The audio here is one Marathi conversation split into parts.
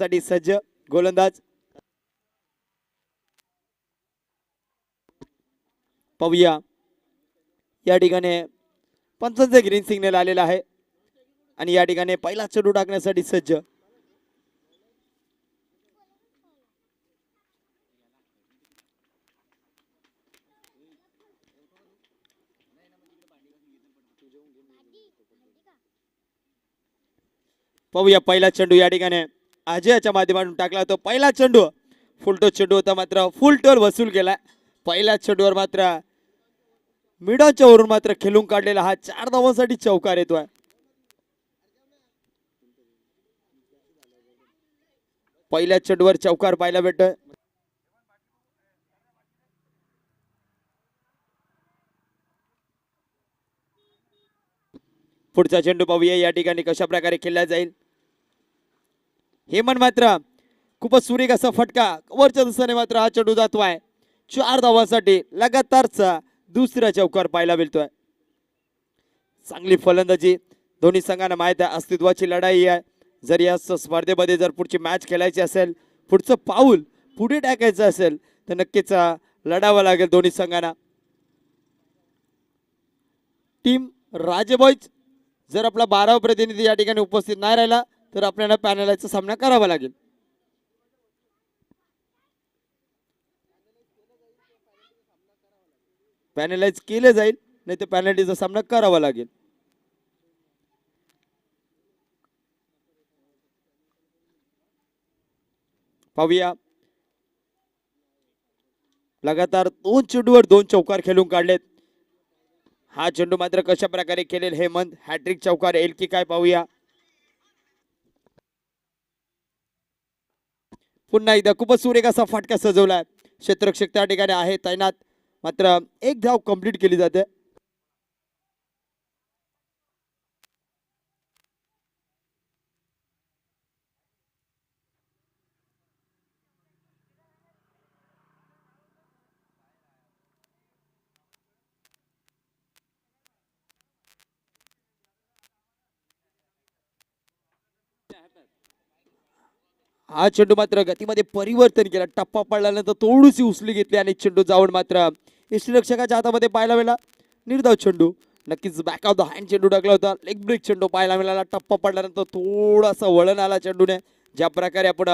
साठी सज्ज गोलंदाज पाहूया या ठिकाणी पंचांचे ग्रीन सिग्नल आलेला आहे आणि या ठिकाणी पहिला चेंडू टाकण्यासाठी सज्ज पाहूया पहिला चेंडू या ठिकाणी अजयच्या माध्यमातून टाकला तो पहिला चेंडू फुलटो चेंडू होता मात्र फुल टोल वसूल केला पहिल्या चेंडूवर मात्र मिडॉच्या वरून मात्र खेळून काढलेला हा 4 धावांसाठी चौकार येतोय पहिल्या चेंडूवर चौकार पाहायला भेटतोय पुढचा चेंडू पाहूया या ठिकाणी कशा प्रकारे खेळला जाईल हेमन मात्र खूपच सुरेख असा फटका वरच्या दिशेने मात्र हा चेंडू जातोय 4 धावांसाठी लगातारचा दुसरा चौकार पाहायला मिळतोय चांगली फलंदाजी दोन्ही संघांना माहित आहे अस्तित्वाची लढाई आहे जर या स्पर्धेमध्ये जर पुढची मॅच खेळायची असेल पुढचं पाऊल पुढे टाकायचं असेल तर नक्कीच लढावं लागेल दोन्ही संघांना टीम राजेबॉयज जर आपला 12वा प्रतिनिधी या ठिकाणी उपस्थित नाही राहिला तर आपल्याला पॅनलाइजचा सामना करावा लागेल पॅनलाइज केले जाईल नाही तर पॅनल्टीचा सामना करावा लागेल पाहूया लगातार 2 चेंडूवर 2 चौकार खेळून काढलेत हा चेंडू मात्र कशा प्रकारे खेळेल हेमंत हॅट्रिक चौकार येईल की काय पाहूया पुन्हा एकदा खूपच सुरेख असा फटका सजवलाय क्षेत्ररक्षक त्या ठिकाणी आहे तैनात मात्र एक धाव कंप्लीट केली जाते हा चेंडू मात्र गतीमध्ये परिवर्तन केला टप्पा पडल्यानंतर थोडीशी उचली घेतली आणि चेंडू जाऊन मात्र यष्टीरक्षकाच्या हातामध्ये पाहायला मिळाला निर्धाव चेंडू नक्कीच बॅक ऑफ द हँड चेंडू टाकला होता लेग ब्रेक चेंडू पाहायला मिळाला टप्पा पडल्यानंतर थोडासा वळण आला चेंडूने ज्या प्रकारे आपण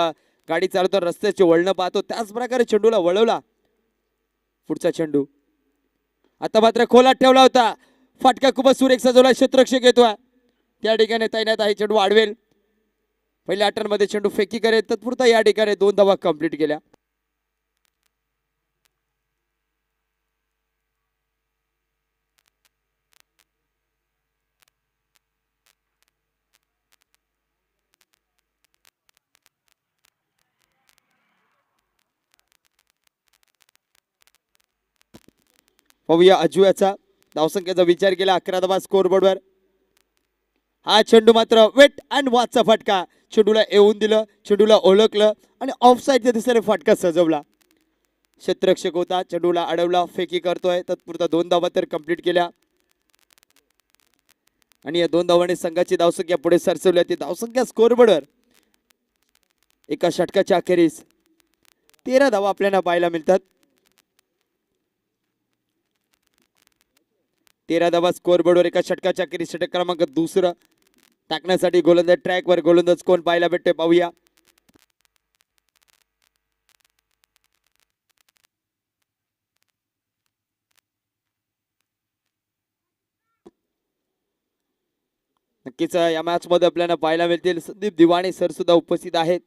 गाडी चालवतो रस्त्याचे वळण पाहतो त्याच प्रकारे चेंडूला वळवला पुढचा चेंडू आता मात्र खोलात ठेवला होता फटका खूपच सुरेख सजवला क्षेत्ररक्षक येतोय त्या ठिकाणी तैनात आहे चेंडू वाढवेल पहिल्या 18 मध्ये चेंडू फेकी करे तत्पुरता या ठिकाणी 2 धावा कंप्लीट केल्या पाहूया अजूयाचा धावसंख्येचा विचार केला 11 धावा स्कोर बोर्डवर हा चेंडू मात्र वेट अँड वॉचचा फटका चेंडूला येऊन दिलं चेंडूला ओळखलं आणि ऑफसाईडच्या दिशेने फटका सजवला क्षेत्ररक्षक होता चेंडूला अडवला फेकी करतोय तत्पुरता 2 धावा तर कंप्लीट केल्या आणि या 2 धावांनी संघाची धावसंख्या पुढे सरसवली ती धावसंख्या स्कोरबोर्डवर एका षटकाच्या अखेरीस 13 धावा आपल्याला पाहायला मिळतात 13 धावा स्कोरबोर्डवर एका षटकाच्या अखेरीस षटक क्रमांक दुसरा टाकण्यासाठी गोलंदाज ट्रॅकवर गोलंदाज कोण पाहायला भेटते पाहूया नक्कीच या मॅच मध्ये आपल्याला पाहायला मिळतील संदीप दिवाणी सर सुद्धा उपस्थित आहेत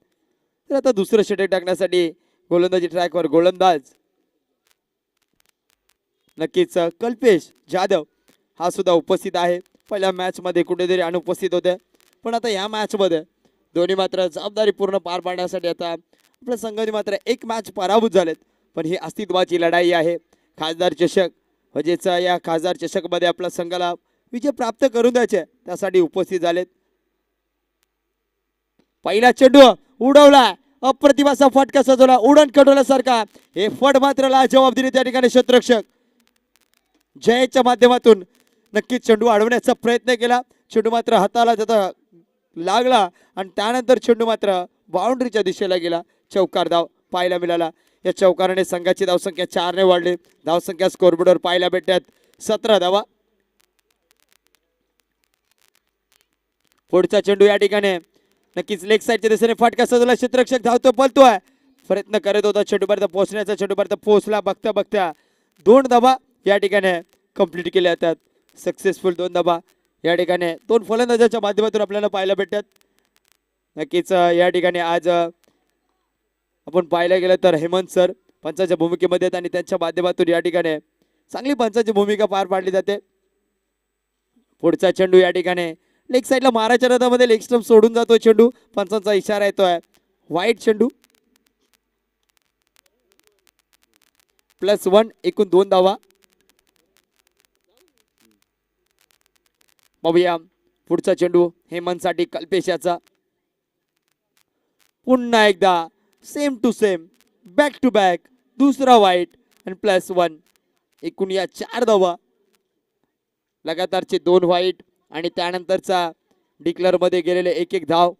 तर आता दुसरं षटक टाकण्यासाठी गोलंदाजी ट्रॅकवर गोलंदाज नक्कीच कल्पेश जाधव हा सुद्धा उपस्थित आहे पहिल्या मॅच मध्ये कुठेतरी अनुपस्थित होते पण आता या मॅच मध्ये दोन्ही मात्र जबाबदारी पूर्ण पार पाडण्यासाठी आता आपल्या संघाने मात्र एक मॅच पराभूत झालेत पण ही अस्तित्वाची लढाई आहे खासदार चषक म्हणजेच या खासदार चषक मध्ये आपल्या संघाला विजय प्राप्त करून द्यायचे त्यासाठी उपस्थित झालेत पहिला चेंडू उडवला अप्रतिम असा फटका सजवला उडण कडवल्यासारखा हे फट मात्र लाजवाब दिले त्या ठिकाणी क्षेत्ररक्षक जयच्या माध्यमातून नक्कीच चेंडू अडवण्याचा प्रयत्न केला चेंडू मात्र हाताला त्याचा लागला आणि त्यानंतर चेंडू मात्र बाउंड्रीच्या दिशेला गेला. चौकार धाव पाहायला मिळाला. या चौकाराने संघाची धावसंख्या 4 वाढली. धावसंख्या स्कोरबोर्डवर पाहायला भेटतात 17 धावा. पुढचा चेंडू या ठिकाणी नक्कीच लेग साईडच्या दिशेने फटका सजवला. क्षेत्ररक्षक धावतो पळतोय, प्रयत्न करत होता चेंडूपर्यंत पोहोचण्याचा. चेंडूपर्यंत पोहोचला. बघता बघता 2 धावा या ठिकाणी कंप्लीट केल्या जातात. सक्सेसफुल 2 धावा या ठिकाणी 2 फलंदाजाच्या माध्यमातून आपल्याला पाहायला भेटतात. नक्कीच या ठिकाणी आज आपण पाहायला गेलं तर हेमंत सर पंचाच्या भूमिकेमध्ये आहेत आणि त्यांच्या माध्यमातून या ठिकाणी चांगली पंचाची भूमिका पार पाडली जाते. पुढचा चेंडू या ठिकाणी लेग साईडला माराच्या रथामध्ये लेग स्टंप सोडून जातोय चेंडू. पंचांचा इशारा येतोय वाईट चेंडू. +1 एकूण 2 धावा. पाहूया पुढचा चेंडू हेमंतसाठी कल्पेश याचा. पुन्हा एकदा same to same back to back दुसरा वाईट आणि +1 एकूण या 4 धावा. लगातारचे 2 वाईट आणि त्यानंतरचा डिक्लेअर मध्ये गेलेले 1-1 धाव.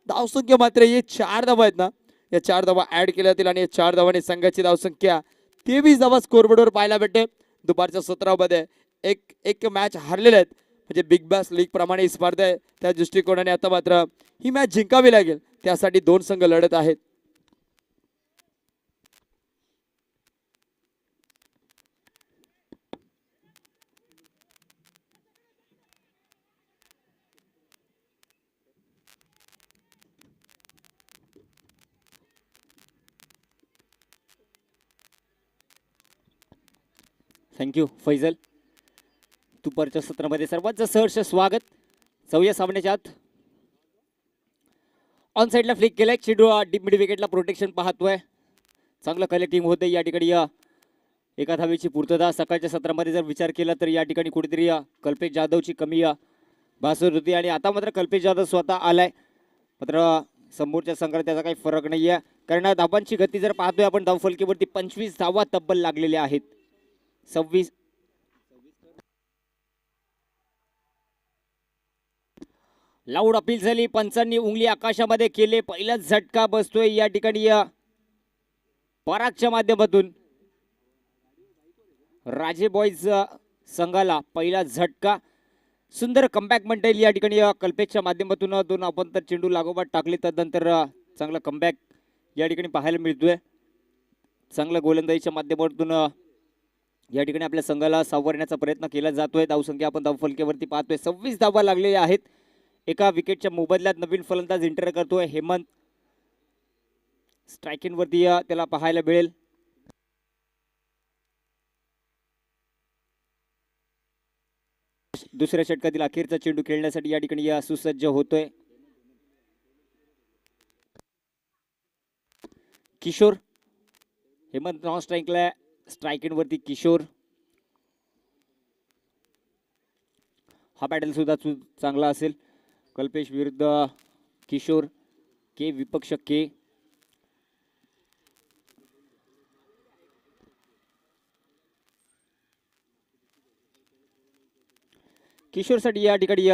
धावसंख्या मात्र हे 4 धावा आहेत ना, या 4 धावा ऍड केल्या जातील आणि या 4 धावाने संघाची धावसंख्या 23 धावा स्कोरबोर्डवर पाहायला भेटते. दुपारच्या 17 मध्ये एक मॅच हारलेले आहेत. म्हणजे बिग बॅश लीग प्रमाणे ही स्पर्धा आहे, त्या दृष्टिकोनाने आता मात्र ही मॅच जिंकावी लागेल. त्यासाठी 2 संघ लढत आहेत. थँक्यू फैजल. दुपारच्या सत्रामध्ये सर्वांचं सहर्ष स्वागत. जाऊया सामन्याच्या आत. ऑन साईडला फ्लिक केलाय चेंडू डीप मिड विकेटला प्रोटेक्शन पाहतोय. चांगलं कलेक्टिंग होतंय या ठिकाणी. एका धावेची पूर्तता सकाळच्या सत्रामध्ये जर विचार केला तर या ठिकाणी कुठेतरी कल्पेश जाधवची कमी भासत होती आणि आता मात्र कल्पेश जाधव स्वतः आलाय. मात्र समोरच्या संघाला त्याचा काही फरक नाही आहे, कारण धावांची गती जर पाहतोय आपण धावफलकीवरती 25 धावा तब्बल लागलेल्या आहेत. 26 लाऊड अपील झाली. पंचांनी उंगली आकाशामध्ये केले. पहिलाच झटका बसतोय या ठिकाणी परागच्या माध्यमातून. राजे बॉयज संघाला पहिला झटका. सुंदर कमबॅक म्हणता येईल या ठिकाणी कल्पेशच्या माध्यमातून. 2 आपण तर चेंडू लागोपाठ टाकले, त्यानंतर चांगला कमबॅक या ठिकाणी पाहायला मिळतोय. चांगल्या गोलंदाजीच्या माध्यमातून या ठिकाणी आपल्या संघाला सावरण्याचा प्रयत्न केला जातोय. धावसंख्या आपण धावफलकेवरती पाहतोय 26 धावा लागलेल्या आहेत. एका विकेटच्या मोबदल्यात नवीन फलंदाज एंटर करतोय हेमंत. स्ट्रायकिंग वरती त्याला पाहायला मिळेल. दुसऱ्या षटकातील अखेरचा चेंडू खेळण्यासाठी या ठिकाणी सुसज्ज होतोय किशोर. हेमंत नॉन स्ट्राईकला, स्ट्रायकिंग वरती किशोर. हा बॅटल सुद्धा चांगला असेल. कल्पेश विरुद्ध किशोर. के विपक्ष के. किशोरसाठी या ठिकाणी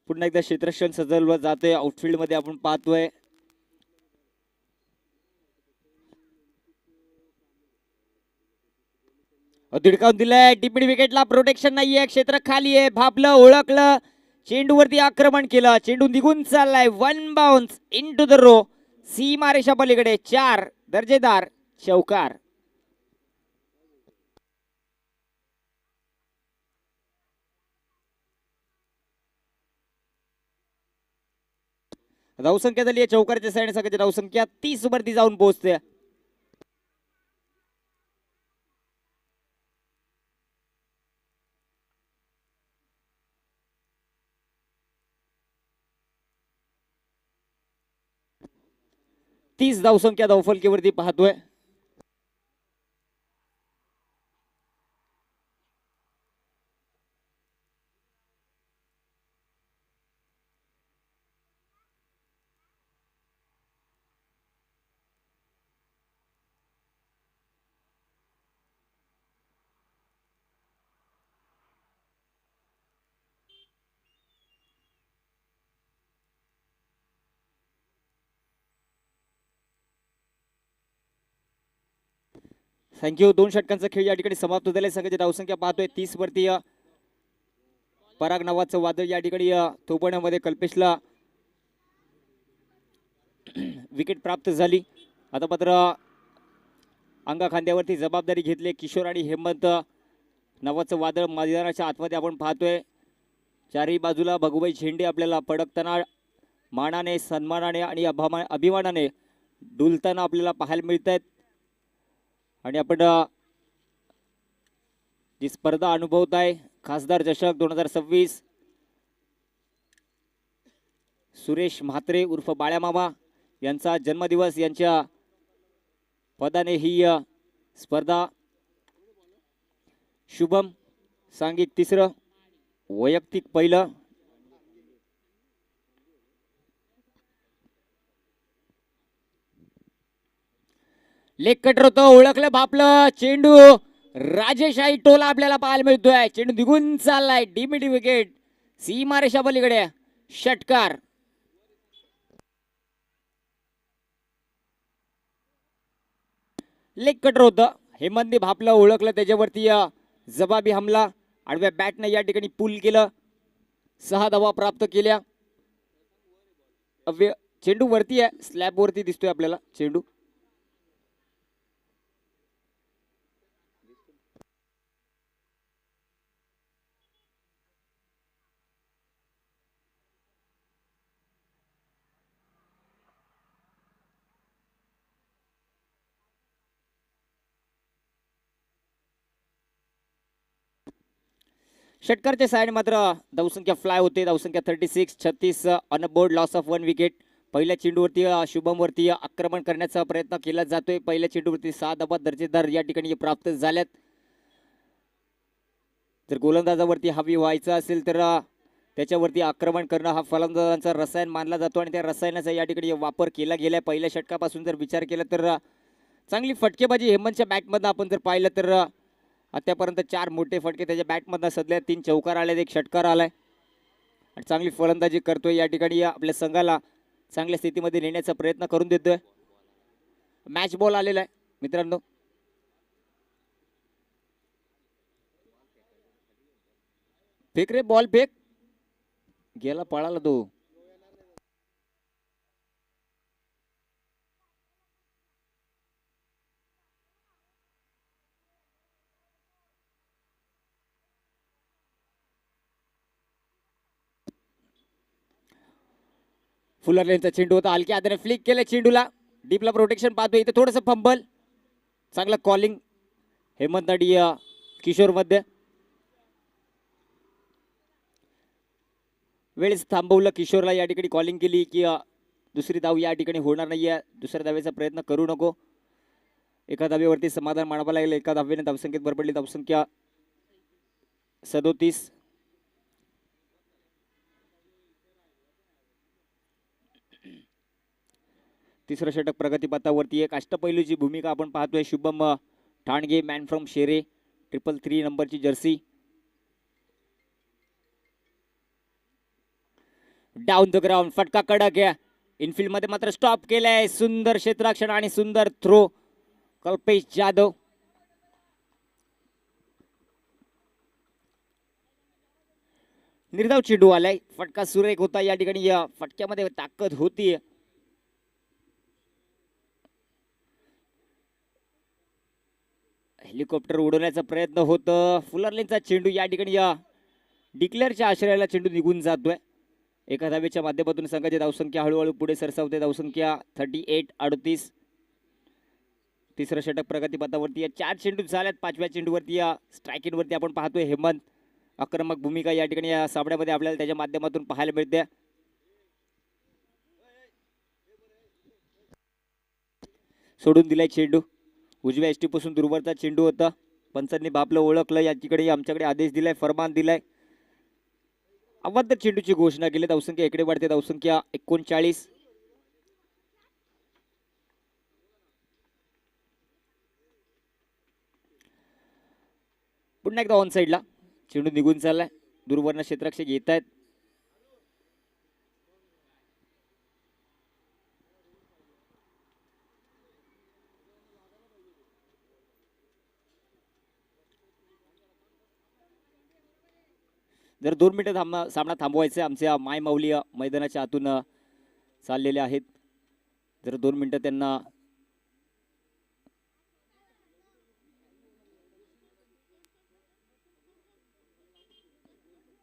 पुन्हा एकदा क्षेत्ररक्षण सजवलं जातंय. आउटफील्ड मध्ये आपण पाहतोय धिडकावून दिलंय. डीप विकेटला प्रोटेक्शन नाहीये. क्षेत्र खाली आहे. भापलं, ओळखलं, चेंडूवरती आक्रमण केलं. चेंडू निघून चाललाय. 1 बाउन्स इनटू द रो. सीमारेषा पलीकडे 4 दर्जेदार चौकार. धावसंख्या झाली आहे चौकारच्या साईड संघाची धावसंख्या 30 वरती जाऊन पोहोचते. तीस धावसंख्या धावफलकीवरती पाहतोय. थँक्यू. 2 षटकांचा खेळ या ठिकाणी समाप्त झाला. संघाची धावसंख्या पाहतोय 30 वरती. पराग नावाचं वादळ या ठिकाणी थोपवण्यामध्ये कल्पेशला विकेट प्राप्त झाली. आता मात्र अंगा खांद्यावरती जबाबदारी घेतली किशोर आणि हेमंत नावाचं वादळ मैदानाच्या आतमध्ये आपण पाहतोय. चारही बाजूला भगुबाई झेंडे आपल्याला फडकताना मानाने, सन्मानाने आणि अभिमानाने डुलताना आपल्याला पाहायला मिळत आहेत. आणि आपण जी स्पर्धा अनुभवत आहे खासदार चषक 2026 सुरेश म्हात्रे उर्फ बाळ्या मामा यांचा जन्मदिवस, यांच्या पदाने ही स्पर्धा शुभम सांघिक तिसरं, वैयक्तिक पहिलं. लेग कटर होतं, ओळखलं बापलं. चेंडू राजेश आई टोला आपल्याला पाहायला मिळतोय. चेंडू निघून चाललाय. डीमिटी विकेट सीमारेषा पलीकडे षटकार. लेग कटर होतं, हेमंतने भापलं, ओळखलं, त्याच्यावरती जबाबी हमला आडव्या बॅटने या ठिकाणी पुल केलं. 6 धावा प्राप्त केल्या. चेंडू वरती आहे, स्लॅब वरती दिसतोय आपल्याला चेंडू. षटकारच्या साइड मात्र धावसंख्या फ्लाय होते. धावसंख्या 36. 36 on board, loss of 1 wicket. पहिल्या चेंडूवरती शुभम वरती आक्रमण करण्याचा प्रयत्न केला जातोय. पहिल्या चेंडूवरती 6 धावा दर्जेदार या ठिकाणी प्राप्त झाल्यात. जर गोलंदाजावरती हवी व्हायचं असेल तर त्याच्यावरती आक्रमण करणं हा फलंदाजांचा रसायन मानला जातो आणि त्या रसायनाचा या ठिकाणी वापर केला गेलाय. पहिल्या षटकापासून जर विचार केला तर चांगली फटकेबाजी हेमंतच्या बॅटमधनं आपण जर पाहिलं तर आतापर्यंत 4 मोठे फटके त्याच्या बॅटमधनं सध्या 3 चौकार आले, 1 षटकार आलाय आणि चांगली फलंदाजी करतोय. या ठिकाणी आपल्या संघाला चांगल्या स्थितीमध्ये नेण्याचा प्रयत्न करून देतोय. मॅच बॉल आलेला आहे मित्रांनो. फेक रे बॉल, फेक. गेला, पळाला तो. फुलर लेनचा चेंडू होता, हलक्या हाताने फ्लिक केलं चेंडूला. डीपला प्रोटेक्शन पाहतोय इथे, थोडंसं फंबल. चांगलं कॉलिंग हेमंत आणि किशोर मध्ये. वेळेस थांबवलं किशोरला, या ठिकाणी कॉलिंग केली की दुसरी धाव या ठिकाणी होणार नाहीये, दुसऱ्या धावेचा प्रयत्न करू नको. एका धावेवरती समाधान मानावं लागेल. एका धावेने धावसंख्येत भर पडली. धावसंख्या 37. तिसरं षटक प्रगतीपथावरती. एक अष्टपैलूची भूमिका आपण पाहतोय. शुभम ठाणगे, मॅन फ्रॉम शेरे, 333 नंबरची जर्सी. डाऊन द ग्राउंड, फटका कडक आहे. इनफिल्ड मध्ये मात्र स्टॉप केलाय. सुंदर क्षेत्राक्षण आणि सुंदर थ्रो कल्पेश जाधव. निर्धाव चेंडू आलाय. फटका सुरेख होता. या ठिकाणी या फटक्यामध्ये ताकद होती. हेलिकॉप्टर उडवण्याचा प्रयत्न होत. फुलरलेनचा चेंडू या ठिकाणी या डिक्लेअरच्या आश्रयाला चेंडू निघून जातोय. एका धावेच्या माध्यमातून संघाची धावसंख्या हळूहळू पुढे सरसावते. धावसंख्या 38-38. तिसरं षटक प्रगतीपथावरती. या 4 चेंडू झाल्यात. 5व्या चेंडूवरती या स्ट्रायकिंगवरती आपण पाहतोय हेमंत. आक्रमक भूमिका या ठिकाणी या सामन्यामध्ये आपल्याला त्याच्या माध्यमातून पाहायला मिळते. सोडून दिलाय चेंडू. उजव्या एसटी पासून दूरवरचा चेंडू होता. पंचांनी बापलं, ओळखलं, या ठिकाणी आमच्याकडे आदेश दिलाय, फरमान दिलाय. अवध चेंडूची घोषणा केली. धावसंख्या इकडे वाढते. धावसंख्या 39. पुन्हा एकदा ऑन साईडला चेंडू निघून चाललाय. दूरवर्ण क्षेत्ररक्षक येत आहेत. जर 2 मिनिटं सामना थांबवायचा आमच्या माय माऊली मैदानाच्या आतून चाललेले आहेत. जर 2 मिनिटं त्यांना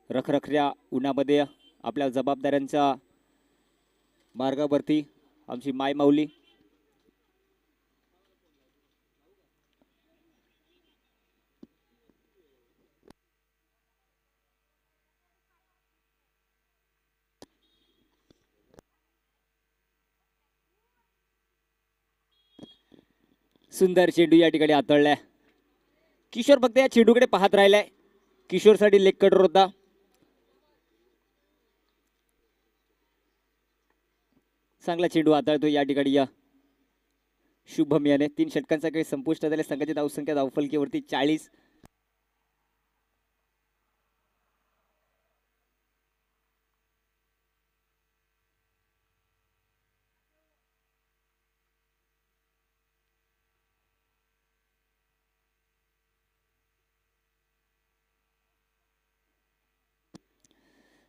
रखरखऱ्या उन्हामध्ये आपल्या जबाबदाऱ्यांच्या मार्गावरती आमची माय माऊली सुंदर चेंडू या ठिकाणी हाताळलाय. किशोर फक्त या चेंडूकडे पाहत राहिलाय. किशोरसाठी लेग कटर होता. चांगला चेंडू हाताळतो या ठिकाणी या शुभम याने. 3 षटकांचा खेळ संपुष्टात आले. संघाची धावसंख्या धावफलकीवरती 40.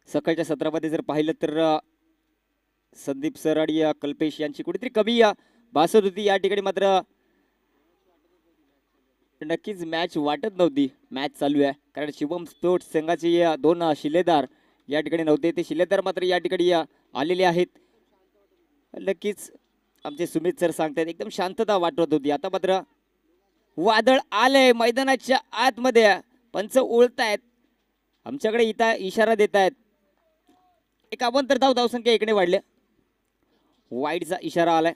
सकाळच्या सत्रामध्ये जर पाहिलं तर संदीप सर आणि कल्पेश यांची कुठेतरी कमी भासत होती. या ठिकाणी मात्र नक्कीच मॅच वाटत नव्हती. मॅच चालू आहे कारण शिवम स्पोर्ट्स संघाचे 2 शिलेदार या ठिकाणी नव्हते. ते शिलेदार मात्र या ठिकाणी आलेले आहेत. नक्कीच आमचे सुमित सर सांगतात एकदम शांतता वाटत होती. आता मात्र वादळ आलंय मैदानाच्या आतमध्ये. पंच ओळतायत आमच्याकडे इशारा देत आहेत. एक अवांतर धावसंख्या इकडे वाढल्या. वाईडचा इशारा आलाय.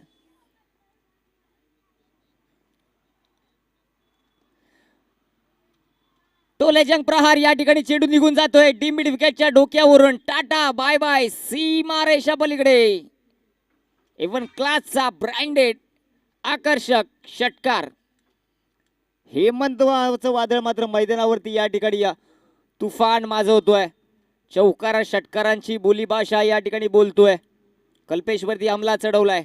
टोलेजंग प्रहार या ठिकाणी चेंडू निघून जातोय. डी मिड विकेटच्या डोक्यावरून. Tata bye bye. सीमा रेषा पलीकडे. इव्हन क्लासचा ब्रँडेड आकर्षक षटकार. हेमंतचं वादळ मात्र मैदानावरती या ठिकाणी तुफान माजवतोय. चौकार षटकारांची बोलीभाषा या ठिकाणी बोलतोय. कल्पेशवरती हमला चढवलाय.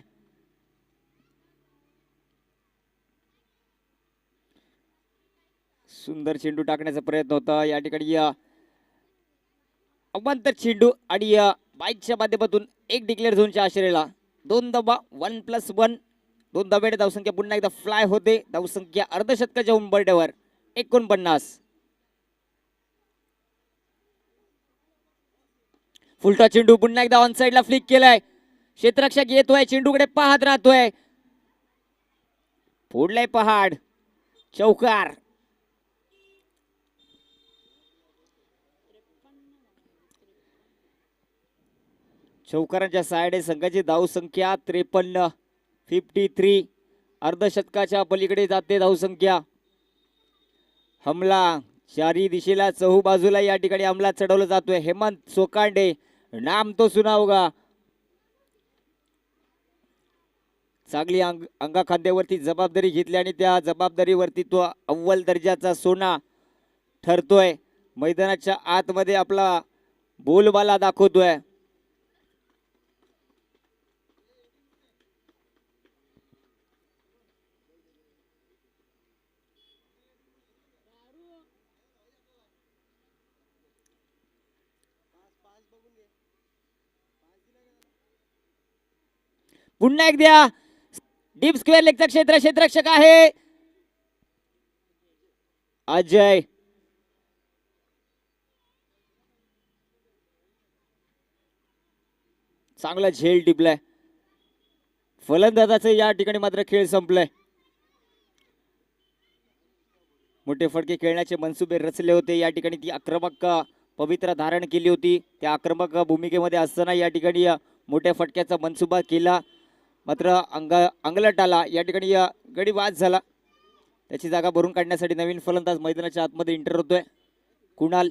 सुंदर चेंडू टाकण्याचा प्रयत्न होता या ठिकाणी. अवांतर चेंडू आणि बाईकच्या माध्यमातून एक डिक्लेअर झोनच्या आश्रयाला 2 धावा 1+1. 2 धाब्याने धावसंख्या पुन्हा एकदा फ्लाय होते. धावसंख्या अर्धशतकाच्या उंबरठ्यावर 49. फुलटा चेंडू पुन्हा एकदा ऑन साइडला फ्लिक केलाय. क्षेत्ररक्षक येतोय. चेंडूकडे पाहत राहतोय. फोडलाय पहाड. चौकार. चौकारांच्या साइडे संघाची धावसंख्या 53. 53. अर्धशतकाच्या पलीकडे जाते धावसंख्या. हमला चारी दिशेला चहूबाजूला या ठिकाणी हमला चढवला जातोय. हेमंत सोकांडे नाम तो सुना होगा. चांगली अंगाखांद्यावरती जबाबदारी घेतली आणि त्या जबाबदारीवरती तो अव्वल दर्जाचा सोना ठरतोय. मैदानाच्या आतमध्ये आपला बोलबाला दाखवतोय. पुन्हा एक द्या. डीप स्क्वेअर लेगचा क्षेत्ररक्षक आहे अजय. चांगला झेल टिपलाय. फलंदाजाचे या ठिकाणी मात्र खेळ संपलाय. मोठे फटके खेळण्याचे मनसुबे रचले होते. या ठिकाणी ती आक्रमक पवित्रा धारण केली होती. त्या आक्रमक भूमिकेमध्ये असताना या ठिकाणी मोठ्या फटक्याचा मनसुबा केला. मात्र अंगलट आला. या ठिकाणी गडी बाद झाला. त्याची जागा भरून काढण्यासाठी नवीन फलंदाज मैदानाच्या आतमध्ये इंटर होतोय. कुणाल.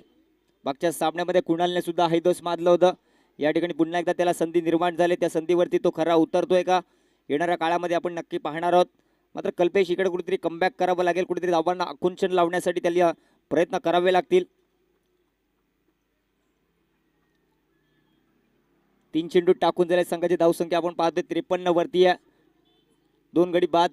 मागच्या सामन्यामध्ये कुणालने सुद्धा हैदोस मारलं होतं. या ठिकाणी पुन्हा एकदा त्याला संधी निर्माण झाली. त्या संधीवरती तो खरा उतरतोय का येणाऱ्या काळामध्ये आपण नक्की पाहणार आहोत. मात्र कल्पेश इकडे कुठेतरी कमबॅक करावं लागेल. कुठेतरी धावांना आकुंचन लावण्यासाठी त्याला प्रयत्न करावे लागतील. 3 चेंडू टाकून झाले. संघाची धावसंख्या आपण पाहतोय 53 वरती आहे. 2 गडी बाद.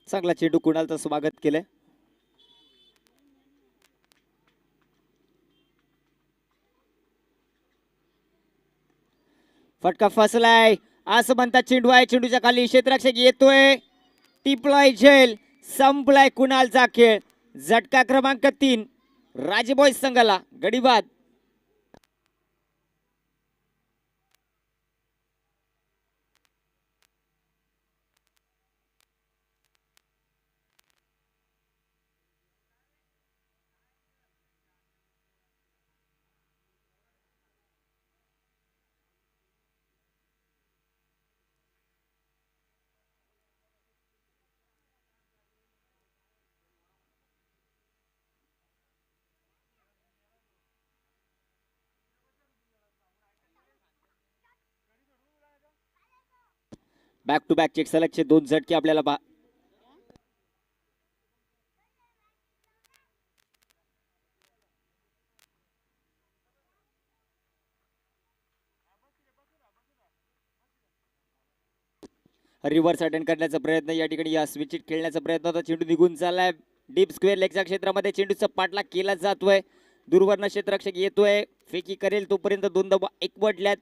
चांगला चेंडू कुणालचं स्वागत केलंय. फटका फसलाय असं म्हणतात. चेंडू आहे, चेंडूच्या खाली क्षेत्ररक्षक येतोय, टिपलाय झेल, संपलाय कुणालचा खेळ. झटका क्रमांक 3 राजेबॉईज संघाला गडीबाद. बॅक टू बॅक चेक सलगचे 2 झटके आपल्याला रिव्हर्स अटेंड करण्याचा प्रयत्न या ठिकाणी, या स्विच खेळण्याचा प्रयत्न होता. चेंडू निघून चाललाय डीप स्क्वेअर लेगच्या क्षेत्रामध्ये. चेंडूचा पाठलाग केला जातोय, दूरवर्ण क्षेत्ररक्षक येतोय, फेकी करेल तोपर्यंत 2 धावा एकवटल्यात.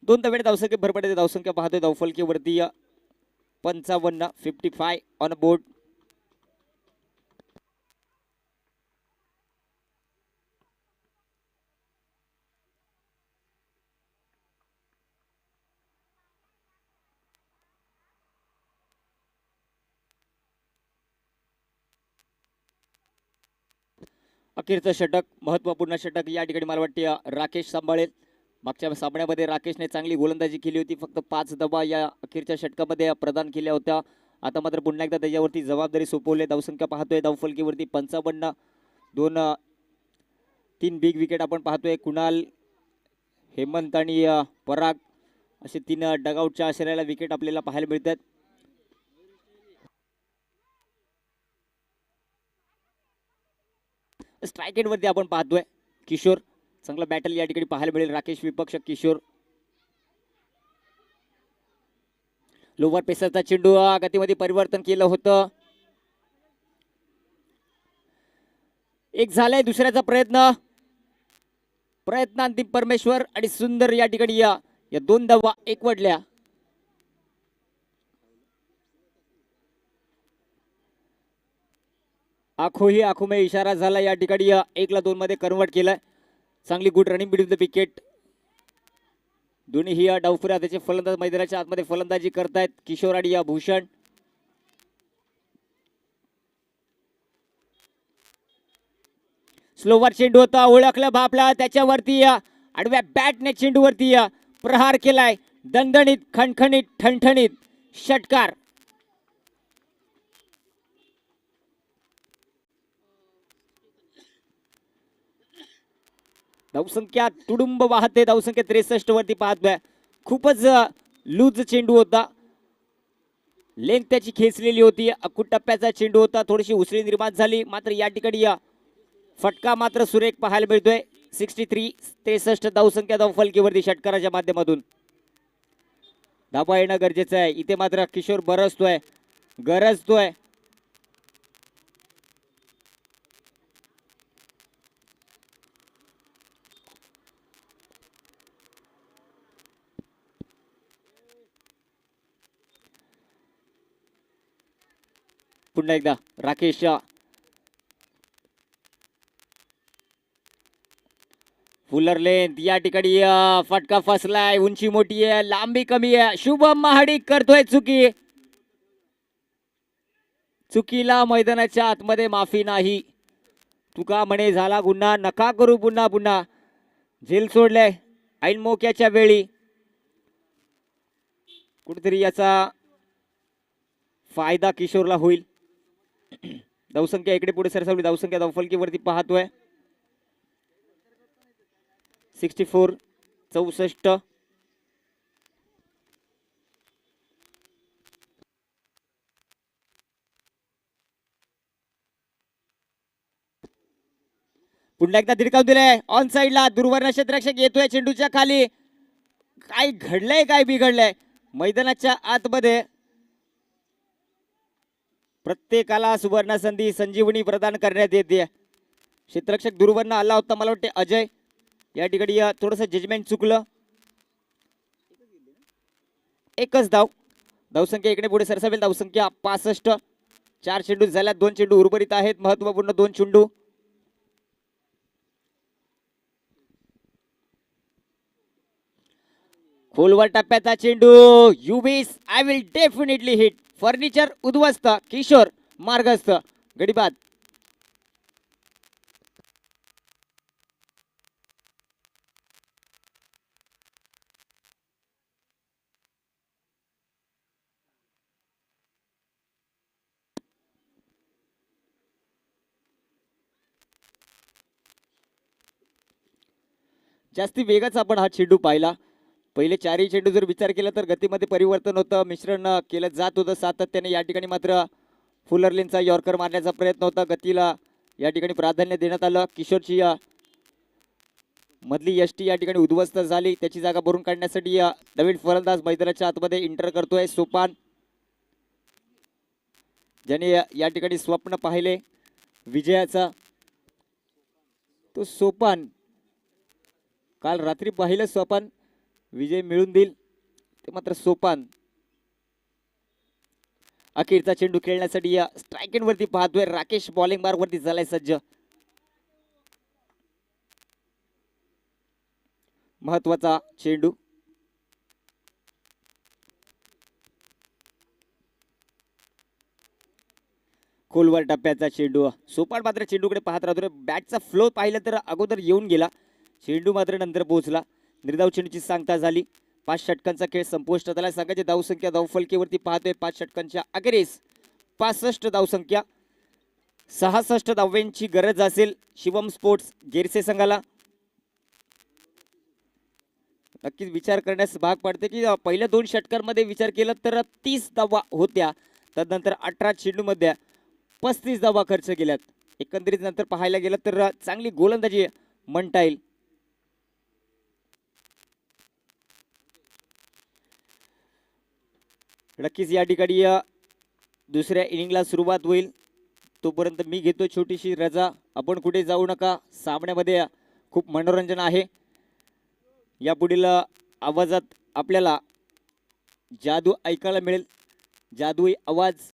2 धावेने धावसंख्या भर पडते. धावसंख्या पाहतोय धावफलकीवरती 55 ऑन बोर्ड. अखेरचं षटक, महत्वपूर्ण षटक या ठिकाणी मला वाटते राकेश सांभाळेल. मागच्या सामन्यामध्ये राकेशने चांगली गोलंदाजी केली होती, फक्त 5 धावा या अखेरच्या षटकामध्ये प्रदान केल्या होत्या. आता मात्र पुन्हा एकदा त्याच्यावरती जबाबदारी सोपवली. धावसंख्या पाहतोय धावफलकीवरती 55, 3 बिग विकेट आपण पाहतोय. कुणाल, हेमंत आणि पराग असे 3 डगआउटच्या आश्रयाला विकेट आपल्याला पाहायला मिळतात. स्ट्राईक एंड वरती आपण पाहतोय किशोर, चांगला बॅटल या ठिकाणी पाहायला मिळेल. राकेश विपक्ष किशोर. लोवर पेसरचा चेंडू गतीमध्ये परिवर्तन केलं होतं. एक झालाय, दुसऱ्याचा प्रयत्नांती परमेश्वर आणि सुंदर या ठिकाणी या 2 धावा एकवटल्या. आखो में इशारा झाला या ठिकाणी 1-2 मध्ये कन्वर्ट केलाय. चांगली good running between the wicket. दोन्ही ही डावफुऱ्या त्याचे फलंदाज मैदानाच्या आतमध्ये फलंदाजी करतायत, किशोर आणि भूषण. स्लोवर चेंडू होता, ओळखला बापला, त्याच्यावरती आडव्या बॅटने चेंडूवरती प्रहार केलाय. दणदणीत, खणखणीत, ठणठणीत षटकार. धावसंख्या तुडुंब वाहते. धावसंख्या 63 वरती पाहतोय. खूपच लूज चेंडू होता, लेंथ त्याची खेचलेली होती. अकुट टप्प्याचा चेंडू होता, थोडीशी उसळी निर्माण झाली. मात्र या ठिकाणी फटका मात्र सुरेख पाहायला मिळतोय. 63 धावसंख्या धावफलकीवरती षटकाराच्या माध्यमातून धाबा येणं गरजेचं आहे. इथे मात्र किशोर गरजतोय. पुन्हा एकदा राकेश, फुलर लेंथ या ठिकाणी फटका फसलाय. उंची मोठी आहे, लांबी कमी आहे. शुभम महाडिक करतोय चुकीला मैदानाच्या आतमध्ये माफी नाही. तुका म्हणे झाला गुन्हा, नका करू पुन्हा. झेल सोडलंय ऐन मोक्याच्या वेळी. कुठेतरी याचा फायदा किशोरला होईल. धावसंख्या इकडे पुढे सरसावली. धावसंख्या धावफलकीवरती पाहतोय 64. पुन्हा एकदा धिरकावून दिलाय ऑन साइडला. दूरवर्ण क्षेत्ररक्षक येतोय चेंडूच्या खाली. काय घडलंय काय बिघडलंय मैदानाच्या आतमध्ये. प्रत्येकाला सुवर्ण संधी संजीवनी प्रदान करण्यात येते. क्षेत्ररक्षक दूरवरनं आला होता मला वाटते अजय. या ठिकाणी थोडंसं जजमेंट चुकलं. एकच धाव. धावसंख्या इकडे पुढे सरसावेल. धावसंख्या 65. 4 चेंडू झाल्यात. 2 चेंडू उर्वरित आहेत. महत्वपूर्ण 2 चेंडू. खोलवर टप्प्याचा चेंडू. युबीस I will definitely hit. Furniture उद्ध्वस्त. किशोर मार्गस्थ. गडीबाद. जास्ती वेगाचा आपण हा चेंडू पाहिला. पहिले 4ही चेंडू जर विचार केला तर गतीमध्ये परिवर्तन होतं. मिश्रण केलं जात होतं सातत्याने. या ठिकाणी मात्र फुलरलिनचा यॉर्कर मारण्याचा प्रयत्न होता. गतीला या ठिकाणी प्राधान्य देण्यात आलं. किशोरची मधली यष्टी या ठिकाणी उद्ध्वस्त झाली. त्याची जागा भरून काढण्यासाठी नवीन फलंदाज मैदानाच्या आतमध्ये इंटर करतोय सोपान. ज्याने या ठिकाणी स्वप्न पाहिले विजयाचा तो सोपान. काल रात्री पाहिलं सोपान विजय मिळून देईल ते मात्र सोपान. अखेरचा चेंडू खेळण्यासाठी या स्ट्रायकेन वरती पाहतोय. राकेश बॉलिंग मार्क वरती झालाय सज्ज. महत्वाचा चेंडू. खोलवर टप्प्याचा चेंडू. सोपान मात्र चेंडूकडे पाहत राहतो. बॅटचा फ्लो पाहिलं तर अगोदर येऊन गेला. चेंडू मात्र नंतर पोहोचला. निर्धाव चेंडूची सांगता झाली. 5 षटकांचा खेळ संपुष्टात आला. संघाची धावसंख्या धावफलकीवरती पाहतोय 5 षटकांच्या अखेरीस 65 धावसंख्या. 66 धाव्यांची गरज असेल शिवम स्पोर्ट्स गेरसे संघाला. नक्कीच विचार करण्यास भाग पडते की पहिल्या 2 षटकांमध्ये विचार केला तर 30 धावा होत्या. तदनंतर 18 चेंडूमध्ये 35 धावा खर्च केल्यात. एकंदरीत नंतर पाहायला गेलं तर चांगली गोलंदाजी म्हणता येईल. नक्कीच या ठिकाणी दुसऱ्या इनिंगला सुरुवात होईल. तोपर्यंत मी घेतो छोटीशी रजा. आपण कुठे जाऊ नका. सामन्यामध्ये खूप मनोरंजन आहे. यापुढील आवाजात आपल्याला जादू ऐकायला मिळेल. जादुई आवाज.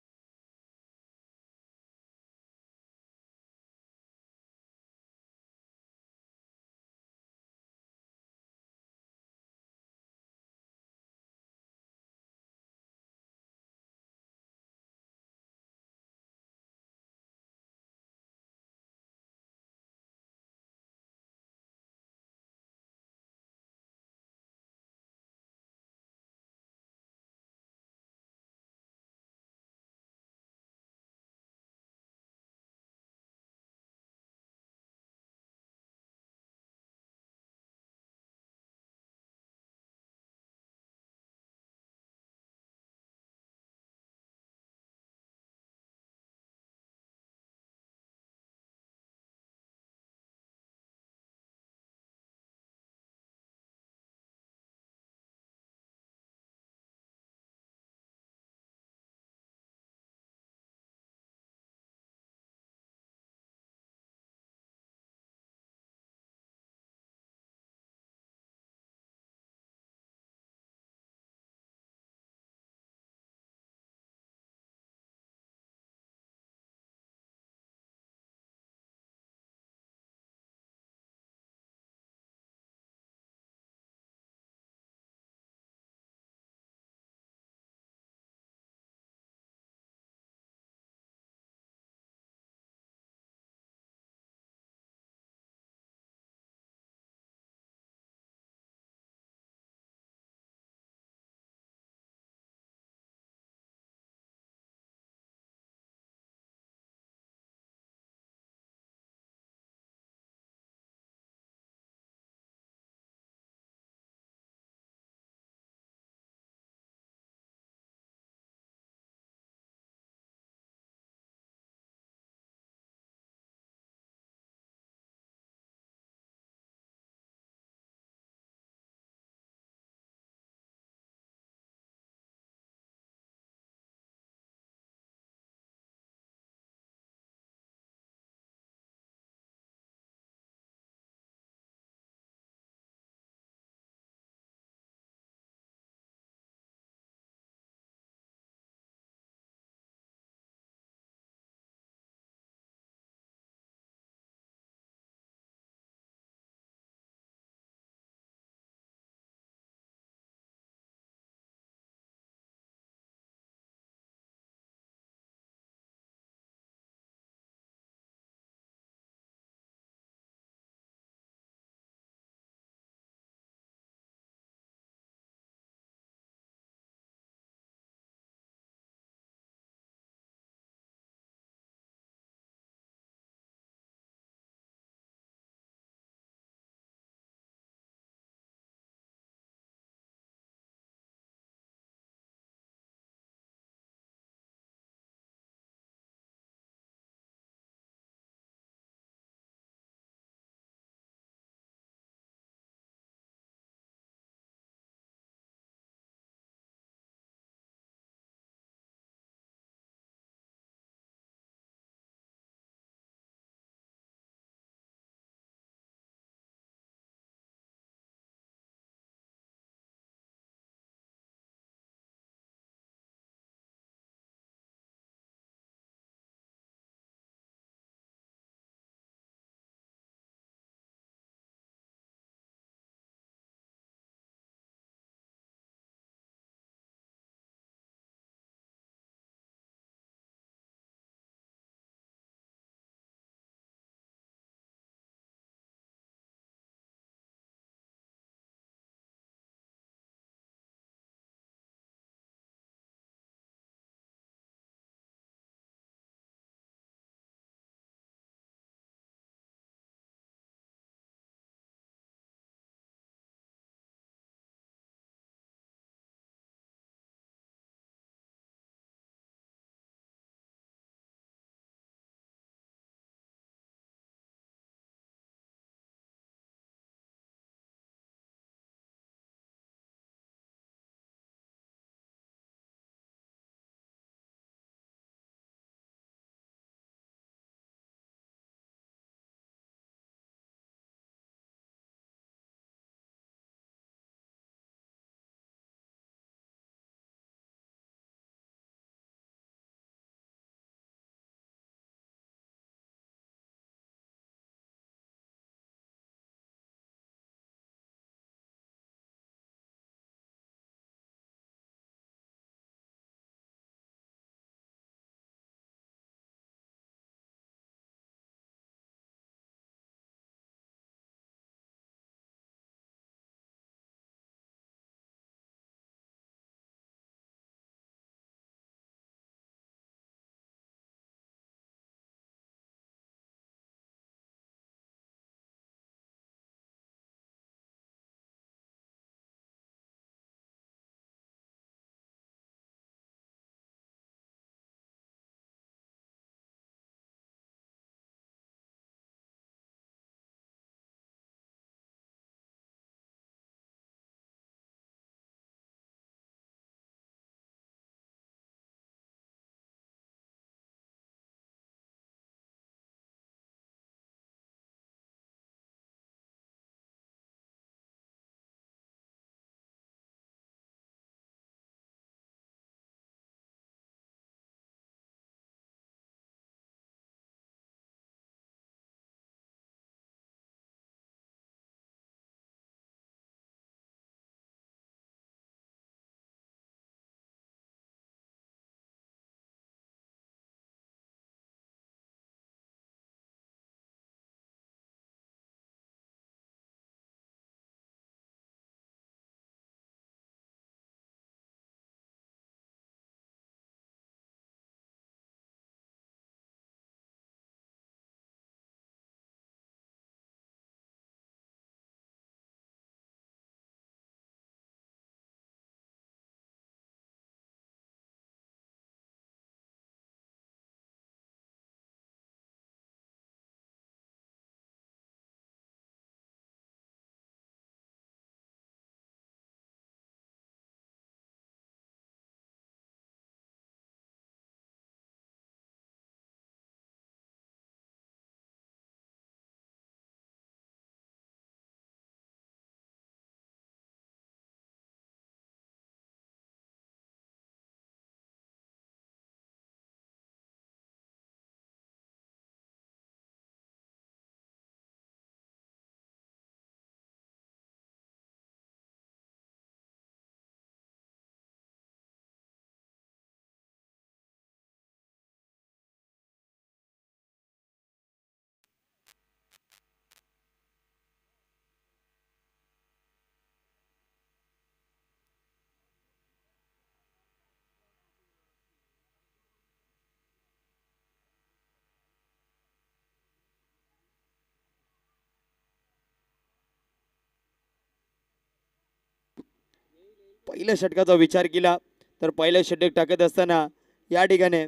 पहिल्या षटकाचा विचार केला तर पहिलं षटक टाकत असताना या ठिकाणी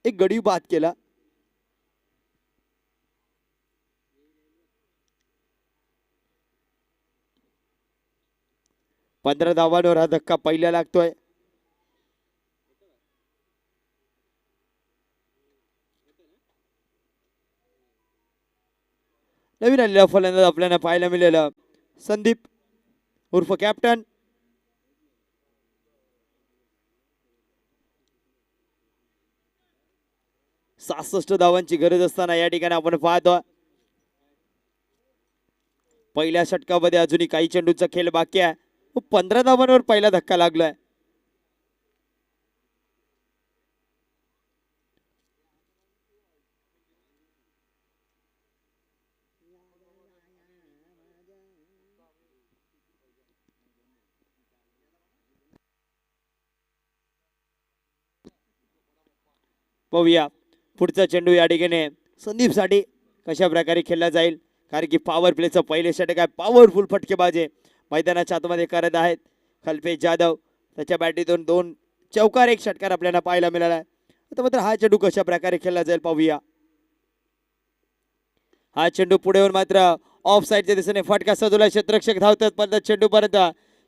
एक गडी बाद केला. पंधरा धावांवर हा धक्का पहिला लागतोय. नवीन आलेला फलंदाज आपल्याला पाहायला मिळालं संदीप उर्फ कॅप्टन. सहासष्ट धावांची गरज असताना या ठिकाणी आपण पाहतो पहिल्या षटकामध्ये अजूनही काही चेंडूचा खेळ बाकी आहे. 15 धावांवर पहिला धक्का लागलाय. पाहूया पुढचा चेंडू या ठिकाणी संदीप साठी कशा प्रकारे खेळला जाईल, कारण की पॉवर प्लेचं पहिले षटक आहे. पॉवरफुल फटकेबाजी मैदानाच्या आतमध्ये करत आहेत कल्पेश जाधव. त्याच्या बॅटीतून 2 चौकार 1 षटकार आपल्याला पाहायला मिळाला आहे. आता मात्र हा चेंडू कशा प्रकारे खेळला जाईल पाहूया. हा चेंडू पुढे येऊन मात्र ऑफ साईडच्या दिशेने फटका सजवला. क्षेत्ररक्षक धावतात पण चेंडू परत